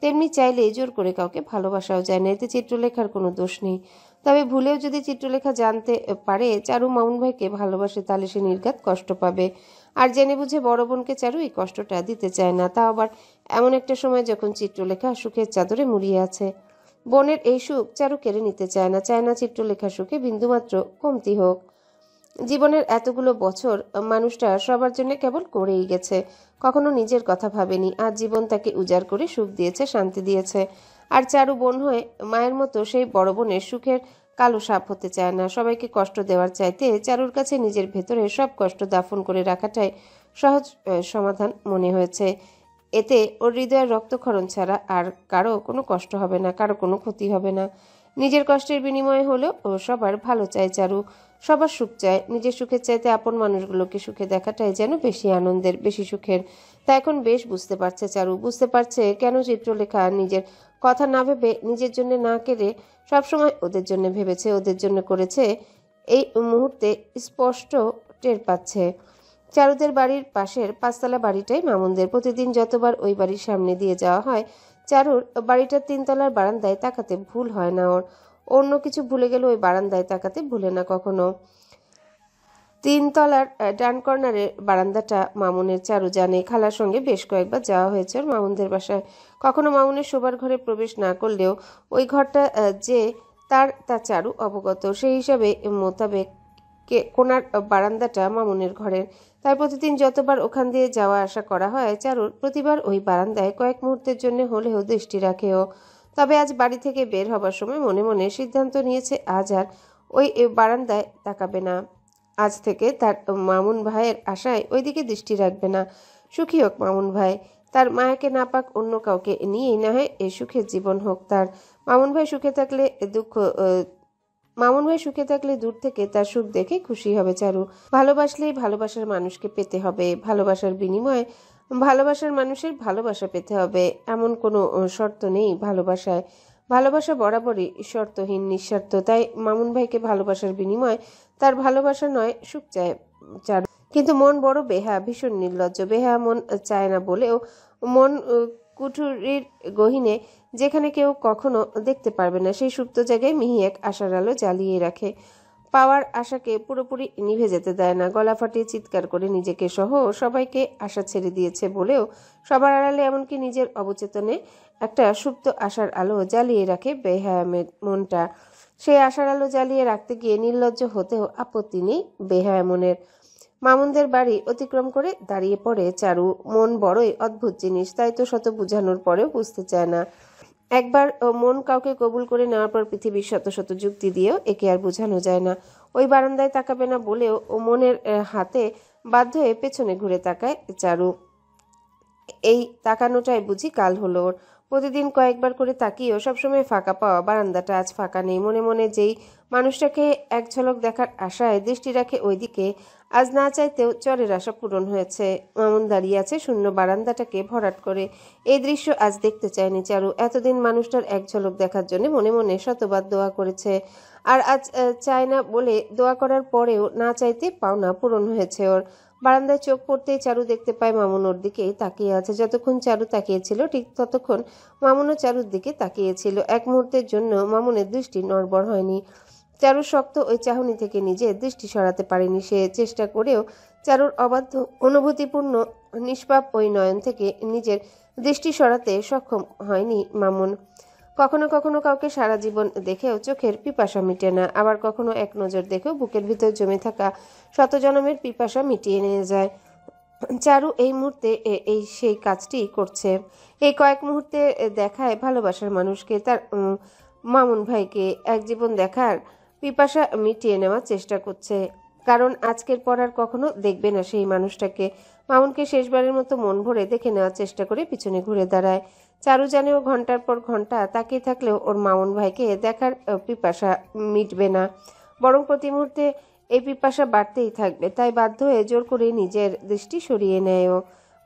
তেমনি চাইলেই জোর করে কাউকে ভালোবাসাও যায় না। এতে চিত্রলেখার কোনো দোষ নেই। তবে ভুলেও যদি চিত্রলেখা জানতে পারে চারু মামুন ভাইকে ভালোবাসে, তাহলে সে নির্ঘাত কষ্ট পাবে। আর জেনে বুঝে বড় বোনকে চারু এই কষ্টটা দিতে চায় না, তা আবার এমন একটা সময় যখন চিত্রলেখা সুখের চাদরে মুড়িয়ে আছে। বোনের এই সুখ চারু কেড়ে নিতে চায় না, চায় না চিত্রলেখা সুখে বিন্দুমাত্র কমতি হোক। জীবনের এতগুলো বছর মানুষটা সবার জন্য কেবল করেই গেছে, কখনো নিজের কথা ভাবেনি। আজ জীবন তাকে উজাড় করে সুখ দিয়েছে, শান্তি দিয়েছে। আর চারু বোন হয়ে মায়ের মতো সেই বড় বোনের সুখের কালো সাপ হতে চায় না। সবাইকে কষ্ট দেওয়ার চাইতে চারুর কাছে নিজের ভেতরে সব কষ্ট দাফন করে রাখাটাই সহজ সমাধান মনে হয়েছে। এতে ওর হৃদয়ের রক্তক্ষরণ ছাড়া আর কারো কোনো কষ্ট হবে না, কারো কোনো ক্ষতি হবে না। নিজের কষ্টের বিনিময়ে হলেও ও সবার ভালো চায় চারু, সবার সুখ চায়। নিজের সুখের চাইতে আপন মানুষগুলোকে সুখে দেখাটাই যেন বেশি আনন্দের, বেশি সুখের। তা এখন বেশ বুঝতে পারছে চারু, বুঝতে পারছে কেন চিত্রলেখা নিজের কথা না ভেবে, নিজের জন্য না কেড়ে সবসময় ওদের জন্য ভেবেছে, ওদের জন্য করেছে। এই মুহূর্তে স্পষ্ট টের পাচ্ছে। চারুদের বাড়ির পাশের 5তলা বাড়িটাই মামুনদের। প্রতিদিন যতবার ওই বাড়ির সামনে দিয়ে যাওয়া হয়, চারুর বাড়িটার 3তলার বারান্দায় তাকাতে ভুল হয় না ওর। অন্য কিছু ভুলে গেলে ওই বারান্দায় তাকাতে ভুলে না কখনো। 3তলার ডান কর্নারের বারান্দাটা মামুনের চারু জানে। খালার সঙ্গে বেশ কয়েকবার যাওয়া হয়েছে ওর মামুনদের বাসায়। কখনো মামুনের শোবার ঘরে প্রবেশ না করলেও ওই ঘরটা যে তা চারু অবগত। সেই হিসাবে মোতাবেক কোনার বারান্দাটা মামুনের ঘরের। তাই প্রতিদিন যতবার ওখান দিয়ে যাওয়া আসা করা হয়, চারুর প্রতিবার ওই বারান্দায় কয়েক মুহূর্তের জন্য হলেও দৃষ্টি রাখেও। তবে আজ বাড়ি থেকে বের হবার সময় মনে মনে সিদ্ধান্ত নিয়েছে আজ আর ওই বারান্দায় তাকাবে না। আজ থেকে তার মামুন ভাইয়ের আশায় ওইদিকে দৃষ্টি রাখবে না। সুখী হোক মামুন ভাই, তার মায়াকে না পাক অন্য কাউকে নিয়েই না হয় এ সুখের জীবন হোক তার। মামুন ভাই সুখে থাকলে দূর থেকে তার সুখ দেখে খুশি হবে চারু। ভালোবাসলেই ভালোবাসার মানুষকে পেতে হবে, ভালোবাসার বিনিময়ে ভালোবাসার মানুষের ভালোবাসা পেতে হবে, এমন কোনো শর্ত নেই ভালোবাসায়। ভালোবাসা বরাবরই শর্তহীন, নিঃস্বার্থ। তাই মামুন ভাইকে ভালোবাসার বিনিময়ে তার ভালোবাসা নয়, সুখ চায় চারু। কিন্তু মন বড় বেহা, ভীষণ নির্লজ্জ। বেহা মন চায় না বলেও মন কুঠুরির গহীনে, যেখানে কেউ কখনো দেখতে পারবে না, সেই সুপ্ত জায়গায় মিহি এক আশার আলো জ্বালিয়ে রাখে। পাওয়ার আশাকে পুরোপুরি নিভে যেতে দেয় না। গলা ফাটিয়ে চিৎকার করে নিজেকে সহ সবাইকে আশা ছেড়ে দিয়েছে বলেও সবার আড়ালে, এমনকি নিজের অবচেতনে একটা সুপ্ত আশার আলো জ্বালিয়ে রাখে বেহায়ামের মনটা। সেই আশার আলো জ্বালিয়ে রাখতে গিয়ে নির্লজ্জ হতেও আপত্তি নেই বেহায়ামনের। মামুনদের বাড়ি অতিক্রম করে দাঁড়িয়ে পড়ে চারু। মন বড়ই অদ্ভুত জিনিস, তাই তো শত বুঝানোর পরেও বুঝতে চায় না। একবার মন কাউকে কবুল করে নেওয়ার পর পৃথিবীর শত শত যুক্তি দিয়েও একে আর বোঝানো যায় না। ওই বারান্দায় তাকাবে না বলেও ও মনের হাতে বাধ্য হয়ে পেছনে ঘুরে তাকায় চারু। এই তাকানোটাই বুঝি কাল হলো ওর। প্রতিদিন কয়েকবার করে তাকিয়েও সবসময় ফাঁকা পাওয়া বারান্দাটা আজ ফাঁকা নেই। মনে মনে যেই মানুষটাকে এক ঝলক দেখার আশায় দৃষ্টি রাখে ওইদিকে, আজ না চাইতেও চরের আশা পূরণ হয়েছে। মামুন দাঁড়িয়ে আছে শূন্য বারান্দাটাকে ভরাট করে। এই দৃশ্য আজ দেখতে চায়নি চারু। এতদিন মানুষটার এক ঝলক দেখার জন্য মনে মনে শতবার দোয়া করেছে, আর আজ চায় না বলে দোয়া করার পরেও না চাইতে পাওনা পূরণ হয়েছে ওর। বারান্দায় চোখ পড়তেই চারু দেখতে পায় মামুন ওর দিকে তাকিয়ে আছে। যতক্ষণ চারু তাকিয়েছিল ঠিক ততক্ষণ মামুনও চারুর দিকে তাকিয়েছিল। এক মুহূর্তের জন্য মামুনের দৃষ্টি নড়বড় হয়নি। চারুর শক্ত ওই চাহনি থেকে নিজের দৃষ্টি সরাতে পারেনি সে। চেষ্টা করেও চারুর অবাধ্য অনুভূতিপূর্ণ নিষ্পাপ ওই নয়ন থেকে নিজের দৃষ্টি সরাতে সক্ষম হয়নি মামুন। কখনো কখনো কাউকে সারা জীবন দেখেও চোখের পিপাসা মিটে না, আবার কখনো এক নজর দেখেও বুকের ভিতর জমে থাকা শত জনমের পিপাসা মিটিয়ে নিয়ে যায়। চারু এই মুহূর্তে এই সেই কাজটি করছে। এই কয়েক মুহূর্তে দেখায় ভালোবাসার মানুষকে, তার মামুন ভাইকে এক জীবন দেখার পিপাসা মিটিয়ে নেওয়ার চেষ্টা করছে। কারণ আজকের পর আর কখনো দেখবে না সেই মানুষটাকে। মামুনকে শেষবারের মতো মন ভরে দেখে নেওয়ার চেষ্টা করে পিছনে ঘুরে দাঁড়ায়। চারু জানে ও ঘন্টার পর ঘন্টা তাকিয়ে থাকলেও ওর মামুন ভাইকে দেখার পিপাসা মিটবে না, বরং প্রতি মুহূর্তে এই পিপাসা বাড়তেই থাকবে। তাই বাধ্য হয়ে জোর করে নিজের দৃষ্টি সরিয়ে নেয় ও।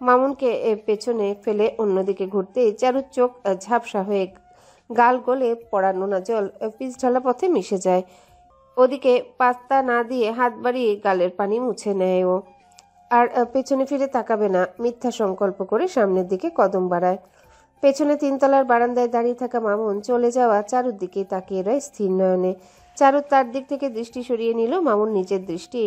মামুনকে পেছনে ফেলে অন্যদিকে ঘুরতেই চারুর চোখ ঝাপসা হয়ে গাল গলে পড়া নোনা জল পিচ ঢালা পথে মিশে যায়। ওদিকে পাত্তা না দিয়ে হাত বাড়িয়ে গালের পানি মুছে নেয় ও। আর পেছনে ফিরে তাকাবে না মিথ্যা সংকল্প করে সামনের দিকে কদম বাড়ায়। পেছনে 3 তলার বারান্দায় দাঁড়িয়ে থাকা মামুন চলে যাওয়া চারুর দিকে তাকিয়ে রয় স্থির নয়নে। চারু তার দিক থেকে দৃষ্টি সরিয়ে নিল, মামুন নিজের দৃষ্টি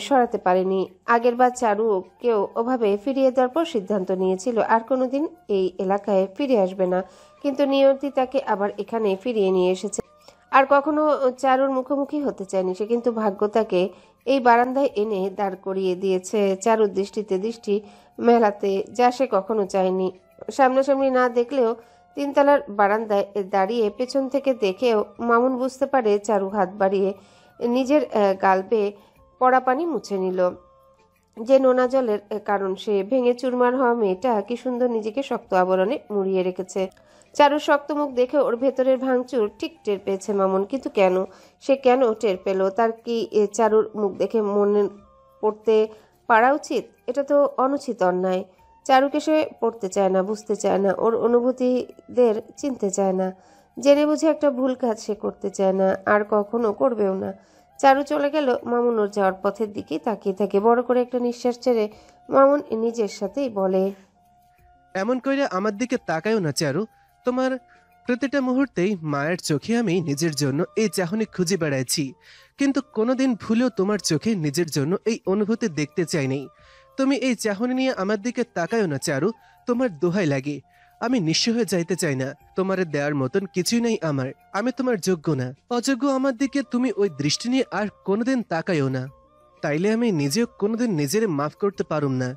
সরাতে পারেনি। আগেরবার চারু কেউ ওভাবে ফিরিয়ে দেওয়ার পর সিদ্ধান্ত নিয়েছিল আর কোনোদিন এই এলাকায় ফিরে আসবে না, কিন্তু নিয়তি তাকে আবার এখানে ফিরিয়ে নিয়ে এসেছে। আর কখনো চারুর মুখোমুখি হতে চায়নি সে, কিন্তু ভাগ্য তাকে এই বারান্দায় এনে দাঁড় করিয়ে দিয়েছে চারুর দৃষ্টিতে দৃষ্টি মেলাতে, যা সে কখনো চায়নি। সামনাসামনি না দেখলেও 3 তলার বারান্দায় দাঁড়িয়ে পেছন থেকে দেখেও মামুন বুঝতে পারে চারু হাত বাড়িয়ে নিজের গাল বেয়ে পড়া পানি মুছে নিল। যে নোনা জলের কারণ সে ভেঙে চুরমার হওয়া মেয়েটা কি সুন্দর নিজেকে শক্ত আবরণে মুড়িয়ে রেখেছে। চারুর শক্ত মুখ দেখে ওর ভেতরের ভাঙচুর ঠিক টের পেয়েছে মামুন, কিন্তু কেন? সে কেন টের পেল? তার কি চারুর মুখ দেখে মনে পড়তে পারা উচিত? এটা তো অনুচিত অন্যায়। চারুকে সে পড়তে চায় না, বুঝতে চায় না, ওর অনুভূতিদের চিনতে চায় না। জেনে বুঝে একটা ভুল কাজ সে করতে চায় না, আর কখনো করবেও না। চারু চলে গেল। মামুন ওর যাওয়ার পথের দিকে তাকিয়ে থাকে। বড় করে একটা নিঃশ্বাস ছেড়ে মামুন নিজের সাথেই বলে, এমন কইরা আমার দিকে তাকায়ও না চারু। তোমার প্রতিটা মুহূর্তেই মায়ের চোখে আমি নিজের জন্য এই চাহনি খুঁজে বেড়াইছি, কিন্তু কোনোদিন ভুলেও তোমার চোখে নিজের জন্য এই অনুভূতি দেখতে চাইনি। তুমি এই চাহনি নিয়ে আমার দিকে তাকায়ও না চারু, তোমার দোহাই লাগে। আমি নিঃস্ব হয়ে যাইতে চাই না। তোমার দেওয়ার মতন কিছুই নেই আমার। আমি তোমার যোগ্য না। অযোগ্য আমার দিকে তুমি ওই দৃষ্টি নিয়ে আর কোনোদিন তাকায়ও না। তাইলে আমি নিজেও কোনোদিন নিজের মাফ করতে পারুম না।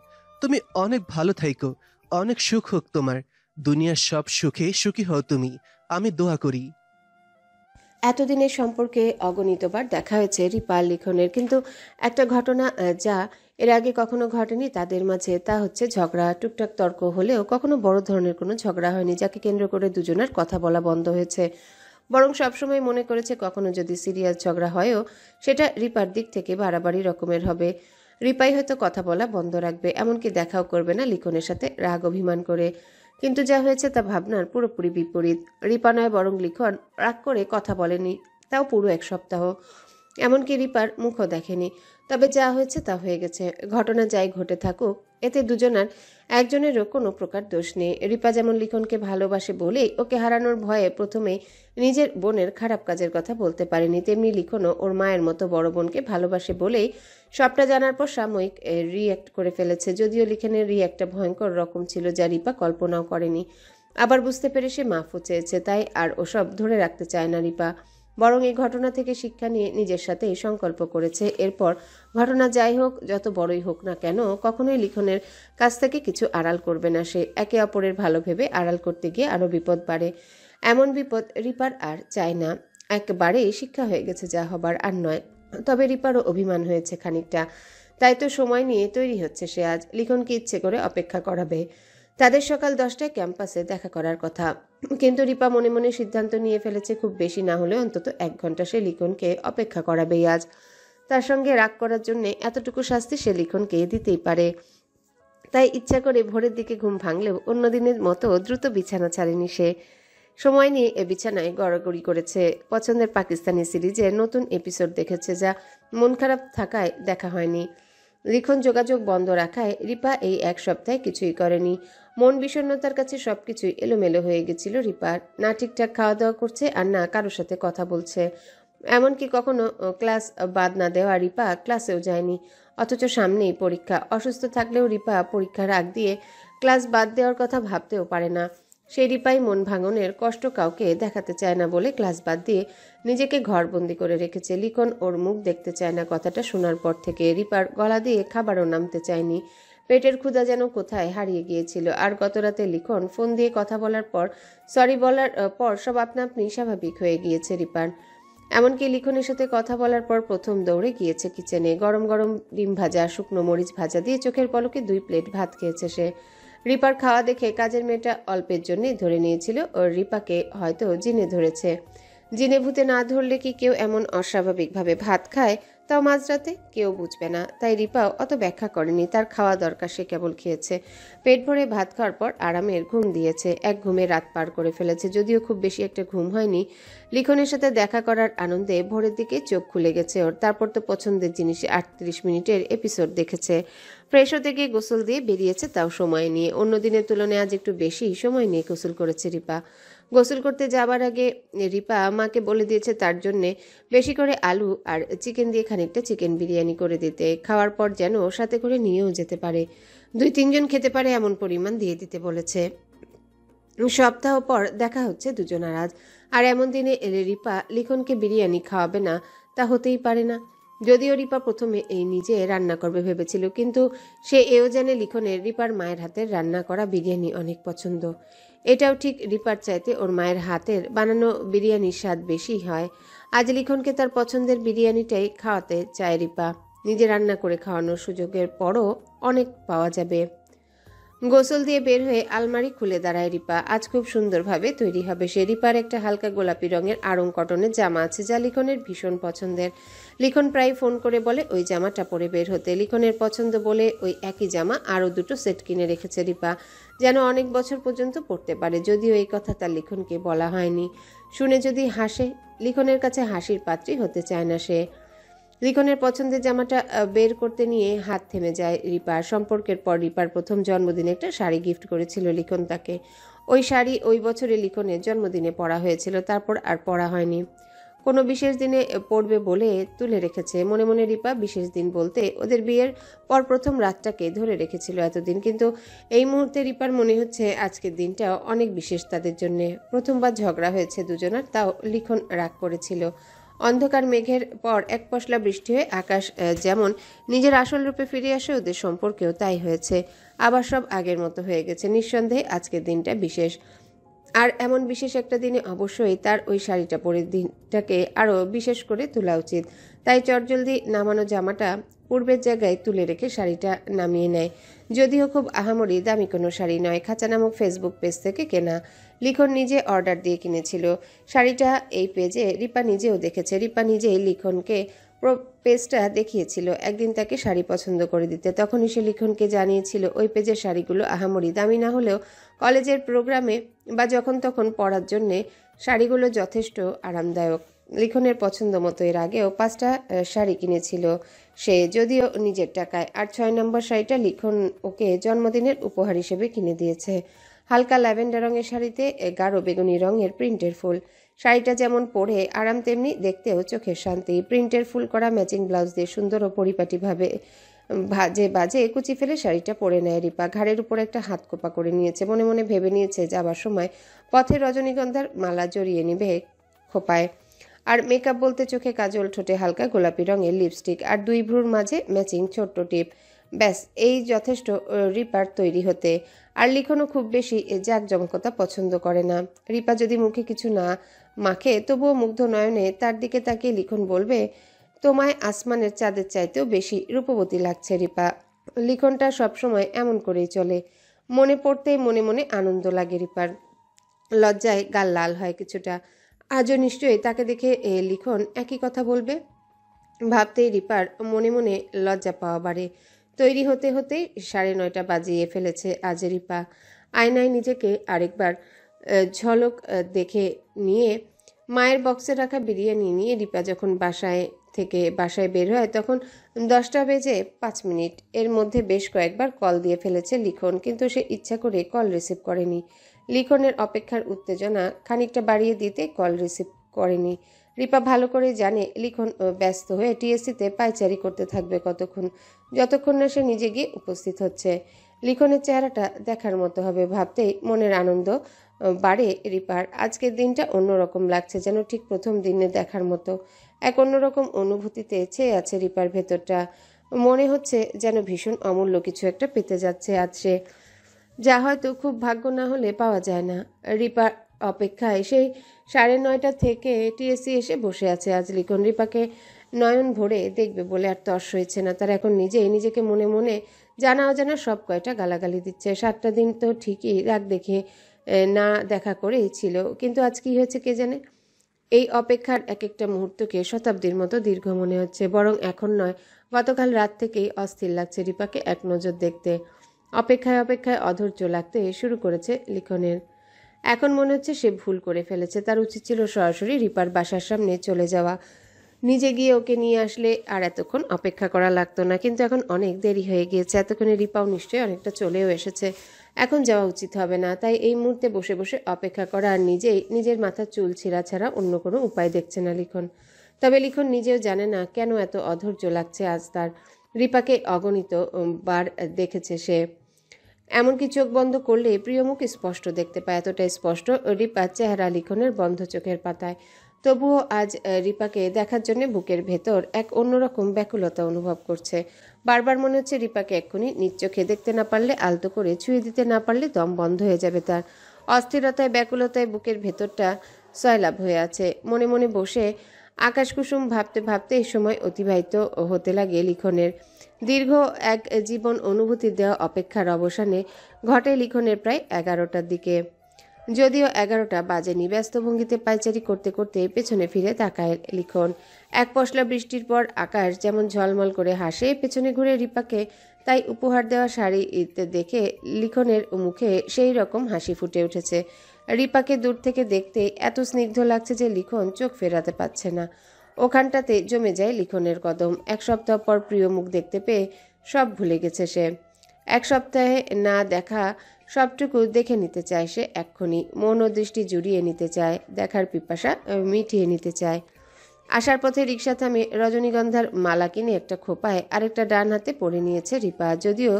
তুমি অনেক ভালো থাইকো, অনেক সুখ হোক তোমার। দুনিয়ার সব সুখে সুখী হও তুমি, আমি দোয়া করি। এতদিনের সম্পর্কে অগণিতবার দেখা হয়েছে রিপা আর লিখনের, কিন্তু একটা ঘটনা যা এর আগে কখনো ঘটেনি তাদের মাঝে, তা হচ্ছে ঝগড়া। টুকটাক তর্ক হলেও কখনো বড় ধরনের কোনো ঝগড়া হয়নি যাকে কেন্দ্র করে দুজনের কথা বলা বন্ধ হয়েছে। বরং সবসময় মনে করেছে কখনো যদি সিরিয়াস ঝগড়া হয়ও সেটা রিপার দিক থেকে বাড়াবাড়ি রকমের হবে। রিপাই হয়তো কথা বলা বন্ধ রাখবে, এমনকি দেখাও করবে না লিখনের সাথে রাগ অভিমান করে। কিন্তু যা হয়েছে তা ভাবনার পুরোপুরি বিপরীত। রিপা নয় বরং লিখন রাগ করে কথা বলেনি, তাও পুরো 1 সপ্তাহ। এমনকি রিপার মুখও দেখেনি। তবে যা হয়েছে তা হয়ে গেছে। ঘটনা যাই ঘটে থাকুক, এতে দুজনার একজনেরও কোনো প্রকার দোষ নেই। রিপা যেমন লিখনকে ভালোবাসে বলেই ওকে হারানোর ভয়ে প্রথমে নিজের বোনের খারাপ কাজের কথা বলতে পারেনি, তেমনি লিখনও ওর মায়ের মতো বড় বোনকে ভালোবাসে বলেই সবটা জানার পর সাময়িক রিয়্যাক্ট করে ফেলেছে। যদিও লিখনের রিয়্যাক্টটা ভয়ঙ্কর রকম ছিল, যা রিপা কল্পনাও করেনি। আবার বুঝতে পেরে সে মাফও চেয়েছে, তাই আর ওসব ধরে রাখতে চায় না রিপা। বরং এই ঘটনা থেকে শিক্ষা নিয়ে নিজের সাথে সংকল্প করেছে এরপর ঘটনা যাই হোক, যত বড়ই হোক না কেন, কখনোই লিখনের কাছ থেকে কিছু আড়াল করবে না সে। একে অপরের ভালো ভেবে আড়াল করতে গিয়ে আরও বিপদ বাড়ে। এমন বিপদ রিপার আর চায় না। একেবারেই শিক্ষা হয়ে গেছে, যা হবার আর নয়। তবে রিপারও অভিমান হয়েছে খানিকটা, তাই তো সময় নিয়ে তৈরি হচ্ছে সে আজ। লিখনকে ইচ্ছে করে অপেক্ষা করাবে। তাদের সকাল 10টায় ক্যাম্পাসে দেখা করার কথা, কিন্তু রিপা মনে মনে সিদ্ধান্ত নিয়ে ফেলেছে খুব বেশি না হলে অন্তত 1 ঘন্টা সে লিখনকে অপেক্ষা করাবেই আজ। তার সঙ্গে রাগ করার জন্য এতটুকু শাস্তি সে লিখনকে দিতেই পারে। তাই ইচ্ছা করে ভোরের দিকে ঘুম ভাঙলেও অন্যদিনের মতো দ্রুত বিছানা ছাড়েনি সে। সময় নিয়ে এ বিছানায় গড়াগড়ি করেছে। পছন্দের পাকিস্তানি সিরিজের নতুন এপিসোড দেখেছে, যা মন খারাপ থাকায় দেখা হয়নি। লিখন যোগাযোগ বন্ধ রাখায় রিপা এই 1 সপ্তাহে কিছুই করেনি। মন বিষণ্ণতার কাছে সবকিছুই এলোমেলো হয়ে গেছিল রিপার। না ঠিকঠাক খাওয়া দাওয়া করছে, আর না কারোর সাথে কথা বলছে। এমনকি কখনো ক্লাস বাদ না দেওয়া রিপা ক্লাসেও যায়নি, অথচ সামনেই পরীক্ষা। অসুস্থ থাকলেও রিপা পরীক্ষার আগ দিয়ে ক্লাস বাদ দেওয়ার কথা ভাবতেও পারে না। সেই রিপাই মন ভাঙনের কষ্ট কাউকে দেখাতে চায় না বলে ক্লাস বাদ দিয়ে নিজেকে ঘরবন্দি করে রেখেছে। লিখন ওর মুখ দেখতে চায় না। কথাটা শোনার পর থেকে রিপার গলা দিয়ে খাবারও নামতে চায়নি। পেটের ক্ষুধা যেন কোথায় হারিয়ে গিয়েছিল। আর গত রাতে লিখন ফোন দিয়ে কথা বলার পর, সরি বলার পর সব আপনা আপনি স্বাভাবিক হয়ে গিয়েছে রিপার। এমনকি লিখনের সাথে কথা বলার পর প্রথম দৌড়ে গিয়েছে কিচেনে। গরম গরম ডিম ভাজা, শুকনো মরিচ ভাজা দিয়ে চোখের পলকে 2 প্লেট ভাত খেয়েছে সে। রিপার খাওয়া দেখে কাজের মেয়েটা অল্পের জন্যই ধরে নিয়েছিল ওর রিপাকে হয়তো জিনে ধরেছে। জিনে ভূতে না ধরলে কি কেউ এমন অস্বাভাবিকভাবে ভাত খায়, তাও মাঝরাতে? কেউ বুঝবে না। তাই রিপাও অত ব্যাখ্যা করেনি, তার খাওয়া দরকার, সে কেবল খেয়েছে। পেট ভরে ভাত খাওয়ার পর আরামের ঘুম দিয়েছে। এক ঘুমে রাত পার করে ফেলেছে, যদিও খুব বেশি একটা ঘুম হয়নি। লিখনের সাথে দেখা করার আনন্দে ভোরের দিকে চোখ খুলে গেছে ওর। তারপর তো পছন্দের জিনিসে 38 মিনিটের এপিসোড দেখেছে। ফ্রেশ হতে গিয়ে গোসল দিয়ে বেরিয়েছে, তাও সময় নিয়ে। অন্য দিনের তুলনায় আজ একটু বেশি সময় নিয়ে গোসল করেছে রিপা। গোসল করতে যাবার আগে রিপা মাকে বলে দিয়েছে তার জন্যে বেশি করে আলু আর চিকেন দিয়ে খানিকটা চিকেন বিরিয়ানি করে দিতে। খাওয়ার পর যেন সাথে করে নিয়েও যেতে পারে, 2-3 জন খেতে পারে এমন পরিমাণ দিয়ে দিতে বলেছে। সপ্তাহ পর দেখা হচ্ছে দুজনার আজ। আর এমন দিনে রিপা লিখনকে বিরিয়ানি খাওয়াবে না তা হতেই পারে না। যদিও রিপা প্রথমে এই নিজে রান্না করবে ভেবেছিল, কিন্তু সে এও জানে লিখনের রিপার মায়ের হাতের রান্না করা বিরিয়ানি অনেক পছন্দ। এটাও ঠিক, রিপার চাইতে ওর মায়ের হাতের বানানো বিরিয়ানির স্বাদ বেশি হয়। আজ লিখনকে তার পছন্দের বিরিয়ানিটাই খাওয়াতে চায় রিপা। নিজে রান্না করে খাওয়ানোর সুযোগের পরও অনেক পাওয়া যাবে। গোসল দিয়ে বের হয়ে আলমারি খুলে দাঁড়ায় রিপা। আজ খুব সুন্দরভাবে তৈরি হবে সে। রিপার একটা হালকা গোলাপি রঙের আড়ং কটনের জামা আছে, যা লিখনের ভীষণ পছন্দের। লিখন প্রায় ফোন করে বলে ওই জামাটা পরে বের হতে। লিখনের পছন্দ বলে ওই একই জামা আরও 2টো সেট কিনে রেখেছে রিপা, যেন অনেক বছর পর্যন্ত পরতে পারে। যদিও এই কথা তার লিখনকে বলা হয়নি। শুনে যদি হাসে, লিখনের কাছে হাসির পাত্রী হতে চায় না সে। লিখনের পছন্দের জামাটা বের করতে নিয়ে হাত থেমে যায় রিপার। সম্পর্কের পর রিপার প্রথম জন্মদিনে একটা শাড়ি গিফট করেছিল লিখন তাকে। ওই শাড়ি ওই বছরে লিখনের জন্মদিনে পরা হয়েছিল, তারপর আর পরা হয়নি। কোনো বিশেষ দিনে পরবে বলে তুলে রেখেছে। মনে মনে রিপা বিশেষ দিন বলতে ওদের বিয়ের পর প্রথম রাতটাকে ধরে রেখেছিল এতদিন, কিন্তু এই মুহূর্তে রিপার মনে হচ্ছে আজকের দিনটা অনেক বিশেষ তাদের জন্যে। প্রথমবার ঝগড়া হয়েছে দুজনার, তাও লিখন রাগ করেছিল। অন্ধকার মেঘের পর এক পশলা বৃষ্টি হয়ে আকাশ যেমন নিজের আসল রূপে ফিরে আসে, ওদের সম্পর্কেও তাই হয়েছে। আবার সব আগের মতো হয়ে গেছে। নিঃসন্দেহে আজকের দিনটা বিশেষ। আর এমন বিশেষ একটা দিনে অবশ্যই তার ওই শাড়িটা পরে দিনটাকে আরও বিশেষ করে তোলা উচিত। তাই চটজলদি নামানো জামাটা পূর্বের জায়গায় তুলে রেখে শাড়িটা নামিয়ে নেয়। যদিও খুব আহামরি দামি কোনো শাড়ি নয়, খাঁচা নামক ফেসবুক পেজ থেকে কেনা। লিখন নিজে অর্ডার দিয়ে কিনেছিল শাড়িটা। এই পেজে রিপা নিজেও দেখেছে। রিপা নিজেই লিখনকে পেজটা দেখিয়েছিল একদিন তাকে শাড়ি পছন্দ করে দিতে। তখনই সে লিখনকে জানিয়েছিল ওই পেজের শাড়িগুলো আহামরি দামি না হলেও কলেজের প্রোগ্রামে বা যখন তখন পরার জন্যে শাড়িগুলো যথেষ্ট আরামদায়ক। লিখনের পছন্দ মতো এর আগেও 5টা শাড়ি কিনেছিল সে, যদিও নিজের টাকায়। আর 6 নম্বর শাড়িটা লিখন ওকে জন্মদিনের উপহার হিসেবে কিনে দিয়েছে। হালকা ল্যাভেন্ডার রঙের শাড়িতে গাঢ় বেগুনি রঙের প্রিন্টের ফুল। শাড়িটা যেমন পরে আরাম, তেমনি দেখতেও চোখের শান্তি। প্রিন্টের ফুল করা ম্যাচিং ব্লাউজ দিয়ে সুন্দর ও পরিপাটিভাবে ভাজে বাজে কুচি ফেলে শাড়িটা পরে নেয় রিপা। ঘাড়ের উপর একটা হাত কোপা করে নিয়েছে। মনে মনে ভেবে নিয়েছে যাবার সময় পথে রজনীগন্ধার মালা জড়িয়ে নিবে খোপায়। আর মেকআপ বলতে চোখে কাজল, ঠোঁটে হালকা গোলাপি রঙের লিপস্টিক আর 2 ভ্রুর মাঝে ম্যাচিং ছোট্ট টিপ। ব্যাস, এই যথেষ্ট রিপার তৈরি হতে। আর লিখনও খুব বেশি জাঁকজমকতা পছন্দ করে না। রিপা যদি মুখে কিছু না মাখে, তবুও মুগ্ধ নয়নে তার দিকে তাকিয়ে লিখন বলবে, তোমায় আসমানের চাঁদের চাইতেও বেশি রূপবতী লাগছে রিপা। লিখনটা সবসময় এমন করেই চলে। মনে পড়তেই মনে মনে আনন্দ লাগে রিপার। লজ্জায় গাল লাল হয় কিছুটা। আজও নিশ্চয়ই তাকে দেখে লিখন একই কথা বলবে। ভাবতেই রিপার মনে মনে লজ্জা পাওয়া বাড়ে। তৈরি হতে হতেই 9:30 বাজিয়ে ফেলেছে আজ রিপা। আয়নায় নিজেকে আরেকবার ঝলক দেখে নিয়ে মায়ের বক্সে রাখা বিরিয়ানি নিয়ে রিপা যখন বাসায় বের হয় তখন 10টা বেজে 5 মিনিট। এর মধ্যে বেশ কয়েকবার কল দিয়ে ফেলেছে লিখন, কিন্তু সে ইচ্ছা করে কল রিসিভ করেনি। লিখনের অপেক্ষার উত্তেজনা খানিকটা বাড়িয়ে দিতে কল রিসিভ করেনি। রিপা ভালো করে জানে লিখন ব্যস্ত হয়ে টিএসসিতে পায়চারি করতে থাকবে কতক্ষণ, যতক্ষণ না সে নিজে গিয়ে উপস্থিত হচ্ছে। লিখনের চেহারাটা দেখার মতো হবে ভাবতেই মনের আনন্দ বাড়ে রিপার। আজকের দিনটা অন্যরকম লাগছে, যেন ঠিক প্রথম দিনে দেখার মতো। এক অন্যরকম অনুভূতিতে ছেয়ে আছে রিপার ভেতরটা। মনে হচ্ছে যেন ভীষণ অমূল্য কিছু একটা পেতে যাচ্ছে আজ সে, যা হয়তো খুব ভাগ্য না হলে পাওয়া যায় না। রিপার অপেক্ষায় সেই 9:30 থেকে টিএসসি এসে বসে আছে আজ লিখন। রিপাকে নয়ন ভরে দেখবে বলে আর তর্স হয়েছে না তার। এখন নিজেই নিজেকে মনে মনে জানা অজানা সব কয়টা গালাগালি দিচ্ছে। 7টা দিন তো ঠিকই রাগ দেখে না দেখা করেই ছিল, কিন্তু আজ কি হয়েছে কে জানে। এই অপেক্ষার এক একটা মুহূর্তকে শতাব্দীর মতো দীর্ঘ মনে হচ্ছে। বরং এখন নয়, গতকাল রাত থেকেই অস্থির লাগছে রিপাকে এক নজর দেখতে। অপেক্ষায় অপেক্ষায় অধৈর্য লাগতে শুরু করেছে লিখনের। এখন মনে হচ্ছে সে ভুল করে ফেলেছে। তার উচিত ছিল সরাসরি রিপার বাসার সামনে চলে যাওয়া, নিজে গিয়ে ওকে নিয়ে আসলে আর এতক্ষণ অপেক্ষা করা লাগতো না। কিন্তু এখন অনেক দেরি হয়ে গিয়েছে। এতক্ষণে রিপাও নিশ্চয়ই অনেকটা চলেও এসেছে। এখন যাওয়া উচিত হবে না। তাই এই মুহূর্তে বসে বসে অপেক্ষা করা আর নিজেই নিজের মাথার চুল ছিঁড়া ছাড়া অন্য কোনো উপায় দেখছে না লিখন। তবে লিখন নিজেও জানে না কেন এত অধৈর্য লাগছে আজ তার। রিপাকে অগণিত বার দেখেছে সে, এমনকি চোখ বন্ধ করলে প্রিয় মুখ স্পষ্ট দেখতে পায়। এতটাই স্পষ্ট রিপার চেহারা লিখনের বন্ধ চোখের পাতায়। তবুও আজ রিপাকে দেখার জন্য বুকের ভেতর এক অন্যরকম ব্যাকুলতা অনুভব করছে। বারবার মনে হচ্ছে রিপাকে এক্ষুনি নিজ চোখে দেখতে না পারলে, আলতো করে ছুঁয়ে দিতে না পারলে দম বন্ধ হয়ে যাবে তার। অস্থিরতায় ব্যাকুলতায় বুকের ভেতরটা সয়লাভ হয়ে আছে। মনে মনে বসে আকাশকুসুম ভাবতে ভাবতে এই সময় অতিবাহিত হতে লাগে লিখনের। দীর্ঘ এক জীবন অনুভূতি দেওয়া অপেক্ষার অবসানে ঘটে লিখনের প্রায় 11টার দিকে। যদিও 11টা বাজেনি। ব্যস্ত ভঙ্গিতে পায়চারি করতে করতে পেছনে ফিরে তাকায় লিখন। এক পশলা বৃষ্টির পর আকাশ যেমন ঝলমল করে হাসে, পেছনে ঘুরে রিপাকে তাই উপহার দেওয়া শাড়িতে দেখে লিখনের মুখে সেই রকম হাসি ফুটে উঠেছে। রিপাকে দূর থেকে দেখতে এত স্নিগ্ধ লাগছে যে লিখন চোখ ফেরাতে পারছে না। ওখানটাতে জমে যায় লিখনের কদম। এক সপ্তাহ পর প্রিয় মুখ দেখতে পেয়ে সব ভুলে গেছে সে। এক সপ্তাহে না দেখা সবটুকু দেখে নিতে চায় সে এক্ষুনি। মন ও দৃষ্টি জুড়িয়ে নিতে চায়, দেখার পিপাসা মিটিয়ে নিতে চায়। আসার পথে রিক্সা থামে রজনীগন্ধার মালা কিনে একটা খোপায় আরেকটা ডান হাতে পরে নিয়েছে রিপা। যদিও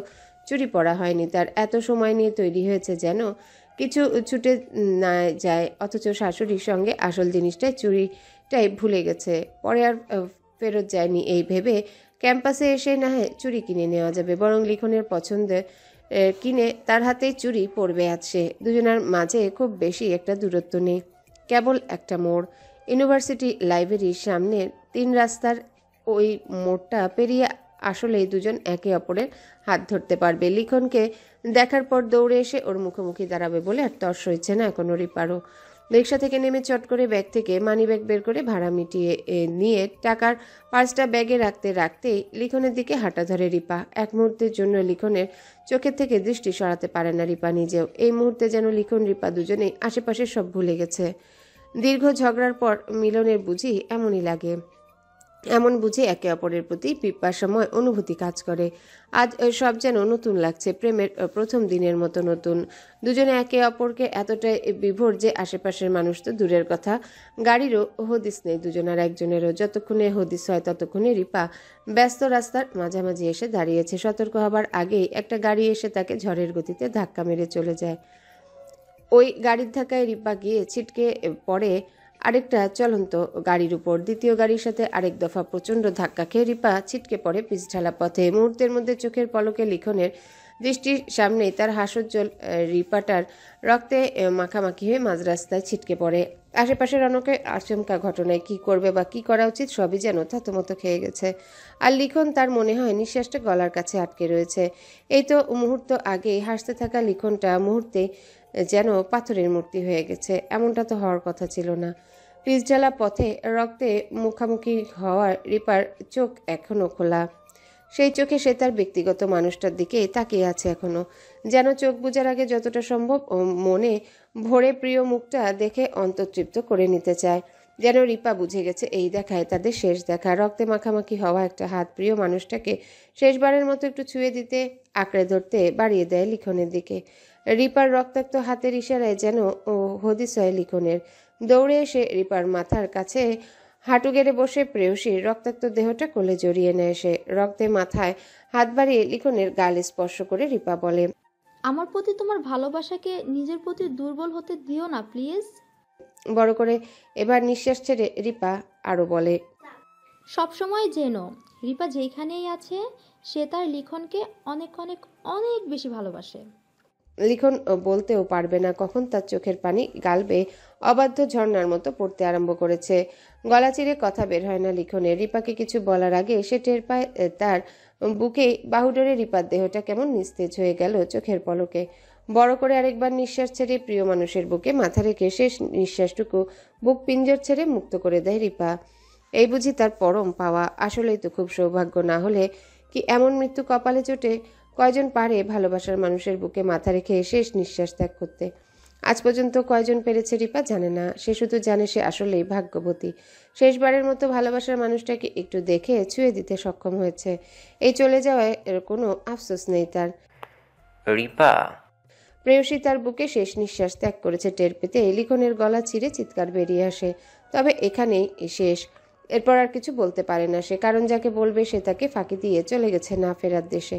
চুরি পরা হয়নি তার। এত সময় নিয়ে তৈরি হয়েছে যেন কিছু ছুটে না যায়, অথচ শাশুড়ির সঙ্গে আসল জিনিসটাই চুরিটাই ভুলে গেছে। পরে আর ফেরত যায়নি এই ভেবে ক্যাম্পাসে এসে না হয় চুরি কিনে নেওয়া যাবে। বরং লিখনের পছন্দের কিনে তার হাতেই চুরি পড়বে আজ সে। দুজনের মাঝে খুব বেশি একটা দূরত্ব নেই, কেবল একটা মোড়। ইউনিভার্সিটি লাইব্রেরির সামনের 3 রাস্তার ওই মোড়টা পেরিয়ে আসলেই দুজন একে অপরের হাত ধরতে পারবে। লিখনকে দেখার পর দৌড়ে এসে ওর মুখোমুখি দাঁড়াবে বলে আর তর্স হচ্ছে না এখনো রিপারও। রিক্সা থেকে নেমে চট করে ব্যাগ থেকে মানি ব্যাগ বের করে ভাড়া মিটিয়ে নিয়ে টাকার পার্সটা ব্যাগে রাখতে রাখতেই লিখনের দিকে হাঁটা ধরে রিপা। এক মুহূর্তের জন্য লিখনের চোখের থেকে দৃষ্টি সরাতে পারে না রিপা নিজেও। এই মুহূর্তে যেন লিখন রিপা দুজনেই আশেপাশে সব ভুলে গেছে। দীর্ঘ ঝগড়ার পর মিলনের বুঝি এমনই লাগে। এমন বুঝে একে অপরের প্রতি পিপাসাময় অনুভূতি কাজ করে। আজ সব যেন নতুন লাগছে, প্রেমের প্রথম দিনের মতো নতুন। দুজনে একে অপরকে এতটাই বিভোর যে আশেপাশের মানুষ তো দূরের কথা, গাড়িরও হদিস নেই দুজনের একজনেরও। যতক্ষণে হদিস হয় ততক্ষণে রিপা ব্যস্ত রাস্তার মাঝামাঝি এসে দাঁড়িয়েছে। সতর্ক হবার আগেই একটা গাড়ি এসে তাকে ঝড়ের গতিতে ধাক্কা মেরে চলে যায়। ওই গাড়ির ধাক্কায় রিপা গিয়ে ছিটকে পড়ে আরেকটা চলন্ত গাড়ির উপর। দ্বিতীয় গাড়ির সাথে আরেক দফা প্রচণ্ড ধাক্কা খেয়ে রিপা ছিটকে পড়ে পিছঢালা পথে। মুহূর্তের মধ্যে চোখের পলকে লিখনের দৃষ্টির সামনেই তার হাস্যোজ্জ্বল রিপাটার রক্তে মাখামাখি হয়ে মাঝ রাস্তায় ছিটকে পড়ে। আশেপাশের অনেকে আচমকা ঘটনায় কি করবে বা কি করা উচিত সবই যেন থতমত খেয়ে গেছে। আর লিখন তার মনে হয় নিঃশ্বাসটা গলার কাছে আটকে রয়েছে। এই তো মুহূর্ত আগে হাসতে থাকা লিখনটা মুহূর্তে যেন পাথরের মূর্তি হয়ে গেছে। এমনটা তো হওয়ার কথা ছিল না। পিচঢালা পথে রক্তে মুখামুখি হওয়ার রিপার চোখ এখনো খোলা। সেই চোখে সে তার ব্যক্তিগত মানুষটার দিকে তাকিয়ে আছে এখনো। যেন চোখ বুজার আগে যতটা সম্ভব মনে ভরে প্রিয় মুখটা দেখে অন্তর্তৃপ্ত করে নিতে চায়। যেন রিপা বুঝে গেছে এই দেখায় তাদের শেষ দেখা। রক্তে মাখামাখি হওয়া একটা হাত প্রিয় মানুষটাকে শেষবারের মতো একটু ছুঁয়ে দিতে, আঁকড়ে ধরতে বাড়িয়ে দেয় লিখনের দিকে। রিপার রক্তাক্ত হাতের ইশারায় যেন হদিস হয় লিখনের। দৌড়ে এসে রিপার মাথার কাছে হাঁটু গেড়ে বসে প্রেয়সীর রক্তাক্ত দেহটা কোলে জড়িয়ে নেয় সে। রক্তে মাথায় হাত বাড়িয়ে লিখনের গাল স্পর্শ করে রিপা বলে, আমার প্রতি তোমার ভালোবাসাকে নিজের প্রতি দুর্বল হতে দিও না প্লিজ। বড় করে এবার নিঃশ্বাস ছেড়ে রিপা আরো বলে, সবসময় জেনো রিপা যেইখানেই আছে সে তার লিখনকে অনেক অনেক অনেক বেশি ভালোবাসে। লিখন বলতেও পারবে না কখন তার চোখের পানি গালবে অবাধ্য ঝর্ণার মতো পড়তে আরম্ভ করেছে। গলা চিরে কথা বের হয় না লিখনের। রিপাকে কিছু বলার আগে সে টের পায় তার বুকে বাহুডোরে রিপার দেহটা কেমন নিস্তেজ হয়ে গেল চোখের পলকে। বড় করে আরেকবার নিঃশ্বাস ছেড়ে প্রিয় মানুষের বুকে মাথা রেখে শেষ নিঃশ্বাসটুকু বুক পিঞ্জর ছেড়ে মুক্ত করে দেয় রিপা। এই বুঝি তার পরম পাওয়া। আসলেই তো খুব সৌভাগ্য, না হলে কি এমন মৃত্যু কপালে চোটে কয়জন পারে ভালোবাসার মানুষের বুকে মাথা রেখে শেষ নিঃশ্বাস ত্যাগ করতে? আজ পর্যন্ত কয়জন পেরেছে রিপা জানে না। সে শুধু জানে সে আসলেই ভাগ্যবতী। শেষবারের মতো ভালোবাসার মানুষটাকে একটু দেখে ছুঁয়ে দিতে সক্ষম হয়েছে। এই চলে যাওয়ায় এর কোনো আফসোস নেই তার। রিপা, প্রেয়সী তার বুকে শেষ নিঃশ্বাস ত্যাগ করেছে টের পেতে লিখনের গলা চিরে চিৎকার বেরিয়ে আসে। তবে এখানেই শেষ। এরপর আর কিছু বলতে পারে না সে, কারণ যাকে বলবে সে তাকে ফাঁকি দিয়ে চলে গেছে না ফেরার দেশে।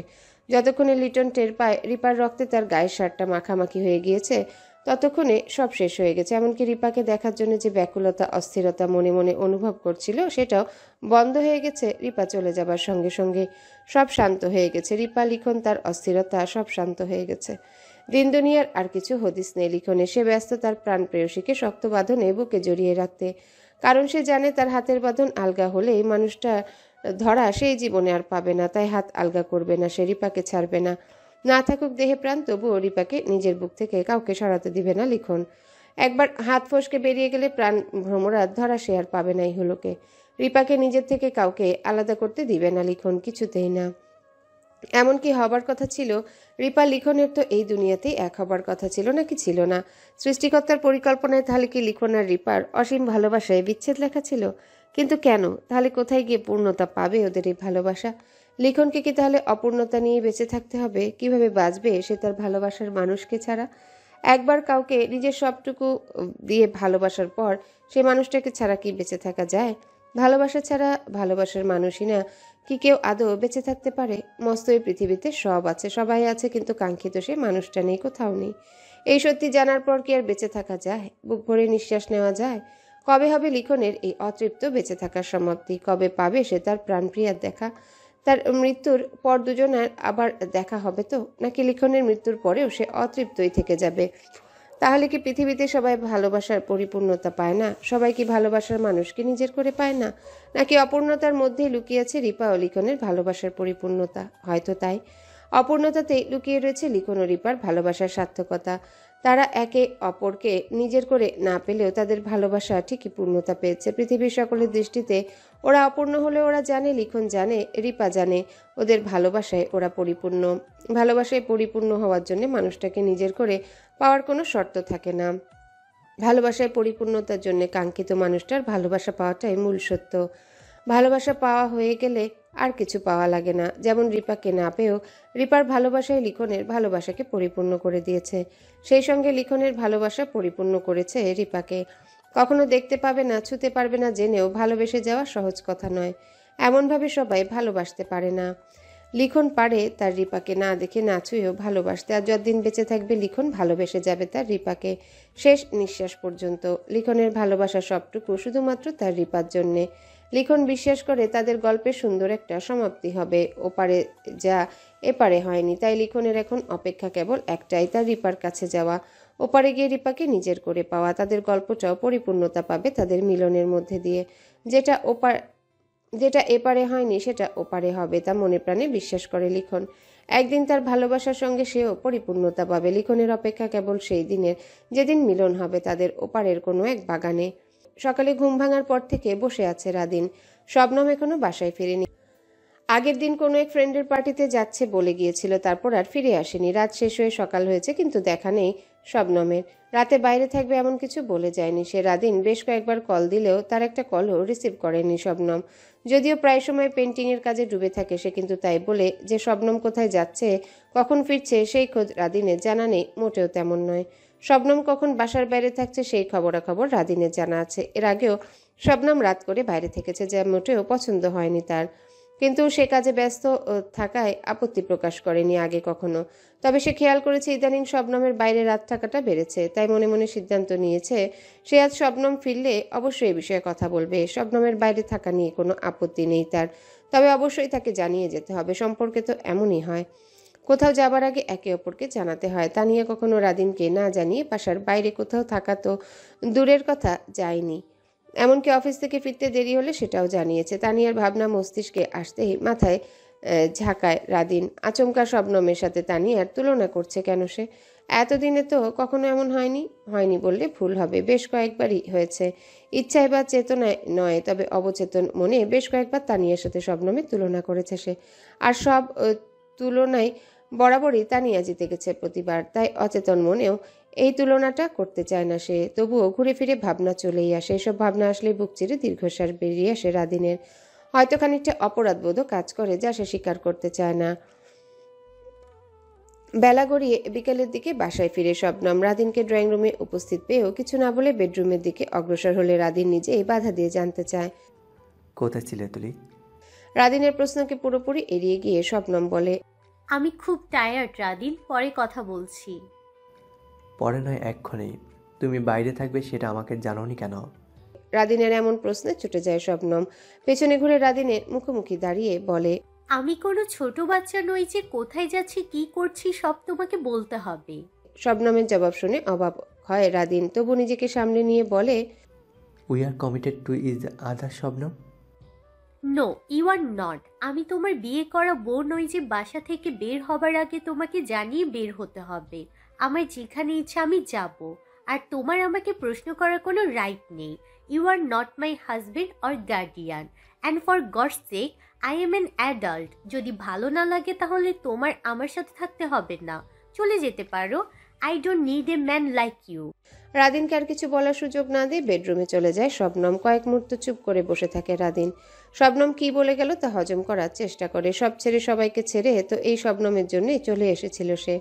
যতক্ষণে লিটন টের পায় রিপার রক্তে তার গায়ের শার্টটা মাখামাখি হয়ে গিয়েছে, ততক্ষণে সব শেষ হয়ে গেছে। এমনকি রিপাকে দেখার জন্য যে ব্যাকুলতা অস্থিরতা মনে মনে অনুভব করছিল সেটাও বন্ধ হয়ে গেছে রিপা চলে যাবার সঙ্গে সঙ্গে। সব শান্ত হয়ে গেছে। রিপা, লিখন, তার অস্থিরতা সব শান্ত হয়ে গেছে। দিন দুনিয়ার আর কিছু হদিস নেই লিখনে। সে ব্যস্ত তার প্রাণ প্রেয়সীকে শক্ত বাঁধনে বুকে জড়িয়ে রাখতে, কারণ সে জানে তার হাতের বাঁধন আলগা হলে মানুষটা ধরা সেই জীবনে আর পাবে না। তাই হাত আলগা করবে না সে, রিপাকে ছাড়বে না। না থাকুক দেহে প্রাণ, তবুও রিপাকে নিজের বুক থেকে কাউকে সরাতে দিবে না লিখন। একবার হাত ফসকে বেরিয়ে গেলে প্রাণ ভ্রমরাত ধরা সে আর পাবে না ইহলোকে। রিপাকে নিজের থেকে কাউকে আলাদা করতে দিবে না লিখন, কিছুতেই না। এমনকি হবার কথা ছিল রিপা লিখনের তো এই দুনিয়াতেই এক হবার কথা ছিল নাকি ছিল না? সৃষ্টিকর্তার পরিকল্পনায় তাহলে কি লিখন আর রিপার অসীম ভালোবাসায় বিচ্ছেদ লেখা ছিল? কিন্তু কেন? তাহলে কোথায় গিয়ে পূর্ণতা পাবে ওদের এই ভালোবাসা? লিখনকে কি তাহলে অপূর্ণতা নিয়ে বেঁচে থাকতে হবে? কিভাবে বাঁচবে সে তার ভালোবাসার মানুষকে ছাড়া? একবার কাউকে নিজের সবটুকু দিয়ে ভালোবাসার পর সে মানুষটাকে ছাড়া কি বেঁচে থাকা যায়? ভালোবাসা ছাড়া ভালোবাসার মানুষই না কি কেউ আদৌ বেঁচে থাকতে পারে? মস্ত এই পৃথিবীতে সব আছে, সবাই আছে, কিন্তু কাঙ্ক্ষিত সে মানুষটা নেই, কোথাও নেই। এই সত্যি জানার পর কি আর বেঁচে থাকা যায়? বুক ভরে নিঃশ্বাস নেওয়া যায়? কবে হবে লিখনের এই অতৃপ্ত বেঁচে থাকার সমাপ্তি? কবে পাবে সে তার প্রাণপ্রিয়ার দেখা? তার মৃত্যুর পর দুজনের আবার দেখা হবে তো? নাকি লিখনের মৃত্যুর পরেও সে অতৃপ্তই থেকে যাবে? তাহলে কি পৃথিবীতে সবাই ভালোবাসার পরিপূর্ণতা পায় না? সবাই কি ভালোবাসার মানুষকে নিজের করে পায় না? নাকি অপূর্ণতার মধ্যেই লুকিয়ে আছে রিপা ও লিখনের ভালোবাসার পরিপূর্ণতা? হয়তো তাই। অপূর্ণতাতেই লুকিয়ে রয়েছে লিখন ও রিপার ভালোবাসার সার্থকতা। তারা একে অপরকে নিজের করে না পেলেও তাদের ভালোবাসা ঠিকই পূর্ণতা পেয়েছে। পৃথিবীর সকলের দৃষ্টিতে ওরা অপূর্ণ হলেও ওরা জানে, লিখন জানে, রিপা জানে, ওদের ভালোবাসায় ওরা পরিপূর্ণ। ভালোবাসায় পরিপূর্ণ হওয়ার জন্য মানুষটাকে নিজের করে পাওয়ার কোনো শর্ত থাকে না। ভালোবাসায় পরিপূর্ণতার জন্য কাঙ্ক্ষিত মানুষটার ভালোবাসা পাওয়াটাই মূল সত্য। ভালোবাসা পাওয়া হয়ে গেলে আর কিছু পাওয়া লাগে না। যেমন রিপাকে না পেয়েও রিপার ভালোবাসায় লিখনের ভালোবাসাকে পরিপূর্ণ করে দিয়েছে, সেই সঙ্গে লিখনের ভালোবাসা পরিপূর্ণ করেছে রিপাকে। কখনো দেখতে পাবে না, ছুতে পারবে না জেনেও ভালোবেসে যাওয়া সহজ কথা নয়। এমনভাবে সবাই ভালোবাসতে পারে না। লিখন পারে তার রিপাকে না দেখে না ছুঁয়েও ভালোবাসতে। আর যতদিন বেঁচে থাকবে লিখন ভালোবেসে যাবে তার রিপাকে শেষ নিঃশ্বাস পর্যন্ত। লিখনের ভালোবাসা সবটুকু শুধুমাত্র তার রিপার জন্যে। লিখন বিশ্বাস করে তাদের গল্পের সুন্দর একটা সমাপ্তি হবে। ওপারে যা এপারে হয়নি, তাই লিখনের এখন অপেক্ষা কেবল একটাই, তার রিপার কাছে যাওয়া, ওপারে গিয়ে রিপাকে নিজের করে পাওয়া। তাদের গল্পটাও পরিপূর্ণতা পাবে তাদের মিলনের মধ্যে দিয়ে। যেটা এপারে হয়নি সেটা ওপারে হবে, তা মনে প্রাণে বিশ্বাস করে লিখন। একদিন তার ভালোবাসার সঙ্গে সেও পরিপূর্ণতা পাবে। লিখনের অপেক্ষা কেবল সেই দিনের, যেদিন মিলন হবে তাদের ওপারের কোনো এক বাগানে। সকালে ঘুম ভাঙার পর থেকে বসে আছে রাদিন। শবনম এখনো বাসায় ফিরেনি। আগের দিন কোনো এক ফ্রেন্ডের পার্টিতে যাচ্ছে বলে গিয়েছিল, তারপর আর ফিরে আসেনি। রাত শেষ হয়ে সকাল হয়েছে, কিন্তু দেখা নেই শবনমের। রাতে বাইরে থাকবে এমন কিছু বলে যায়নি সে। রাদিন বেশ কয়েকবার কল দিলেও তার একটা কলও রিসিভ করেনি শবনম। যদিও প্রায় সময় পেন্টিংয়ের কাজে ডুবে থাকে সে, কিন্তু তাই বলে যে শবনম কোথায় যাচ্ছে, কখন ফিরছে সেই খোঁজ রাদিনের জানা নেই মোটেও তেমন নয়। শবনম কখন বাসার বাইরে থাকছে সেই খবরাখবর রাদিনের জানা আছে। এর আগেও শবনম রাত করে বাইরে থেকেছে, যা মোটেও পছন্দ হয়নি তার, কিন্তু সে কাজে ব্যস্ত থাকায় আপত্তি প্রকাশ করেনি আগে কখনো। তবে সে খেয়াল করেছে ইদানিং শবনমের বাইরে রাত থাকাটা বেড়েছে, তাই মনে মনে সিদ্ধান্ত নিয়েছে সে আজ শবনম ফিরলে অবশ্যই এই বিষয়ে কথা বলবে। শবনমের বাইরে থাকা নিয়ে কোনো আপত্তি নেই তার, তবে অবশ্যই তাকে জানিয়ে যেতে হবে, সম্পর্কে তো এমনই হয়। কোথাও যাবার আগে একে অপরকে জানাতে হয়। তানিয়া কখনো রাদিনকে না জানিয়ে বাসার বাইরে কোথাও থাকা তো দূরের কথা যায়নি, এমনকি অফিস থেকে ফিরতে দেরি হলে সেটাও জানিয়েছে। তানিয়ার ভাবনা মস্তিষ্কে আসতেই মাথায় ঝাঁকায় রাদিন। আচমকা শবনমের সাথে তানিয়ার তুলনা করছে কেন সে? এতদিনে তো কখনো এমন হয়নি বললে ভুল হবে, বেশ কয়েকবারই হয়েছে। ইচ্ছায় বা চেতনায় নয়, তবে অবচেতন মনে বেশ কয়েকবার তানিয়ার সাথে শবনমের তুলনা করেছে সে। আর সব তুলনায় বরাবরই তানিয়া জিতে গেছে প্রতিবার, তাই অচেতন মনেও এই তুলনাটা করতে চায় না সে। তবুও ঘুরে ফিরে ভাবনা চলেই আসে। এসব ভাবনা আসলে বুক চিরে দীর্ঘশ্বাস বেরিয়ে আসে রাদিনের। হয়তো খানিকটা অপরাধবোধও কাজ করে, যা সে স্বীকার করতে চায় না। বেলা গড়িয়ে বিকেলের দিকে বাসায় ফিরে শবনম রাদিনকে ড্রয়িং রুমে উপস্থিত পেয়েও কিছু না বলে বেডরুমের দিকে অগ্রসর হলে রাদিন নিজেই বাধা দিয়ে জানতে চায়, কোথায় ছিলে তুলি? রাদিনের প্রশ্নকে পুরোপুরি এড়িয়ে গিয়ে শবনম বলে, আমি খুব টায়ার্ড রাদিন, পরে কথা বলছি। পরে নয়, এক্ষুনি। তুমি বাইরে থাকবে সেটা আমাকে জানোনি কেন? রাদিনের এমন প্রশ্নে ছুটে যায় শবনম। পেছনে ঘুরে রাদিনের মুখোমুখি দাঁড়িয়ে বলে, আমি কোনো ছোট বাচ্চা নই যে কোথায় যাচ্ছি কি করছি সব তোমাকে বলতে হবে। শবনমের জবাব শুনে অবাক হয় রাদিন, তবু নিজেকে সামনে নিয়ে বলে, we are committed to each other Shabnam. No, you are not. আমি তোমার বিয়ে করা বউ নই যে বাসা থেকে বের হবার আগে তোমাকে জানিয়ে বের হতে হবে। আমার যেখানে ইচ্ছা আমি যাব, আর তোমার আমাকে প্রশ্ন করার কোনো রাইট নেই। You are not my husband or guardian, and for God's sake I am an adult. যদি ভালো না লাগে তাহলে তোমার আমার সাথে থাকতে হবে না, চলে যেতে পারো। I don't need a man like you. রাদিনকে আর কিছু বলার সুযোগ না দিয়ে বেডরুমে চলে যায় শবনম। কয়েক মুহূর্ত চুপ করে বসে থাকে রাদিন। শবনম কি বলে গেল তা হজম করার চেষ্টা করে। সব ছেড়ে সবাইকে ছেড়ে তো এই শবনমের জন্যই চলে এসেছিল সে।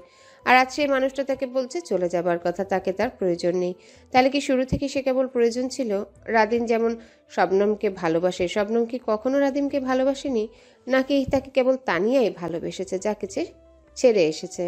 আর আজ সেই মানুষটা তাকে বলছে চলে যাবার কথা, তাকে তার প্রয়োজন নেই। তাহলে কি শুরু থেকে সে কেবল প্রয়োজন ছিল? রাদিন যেমন শবনমকে ভালোবাসে, শবনম কি কখনো রাদিনকে ভালোবাসেনি? নাকি তাকে কেবল তানিয়াই ভালোবেসেছে, যাকে ছেড়ে এসেছে?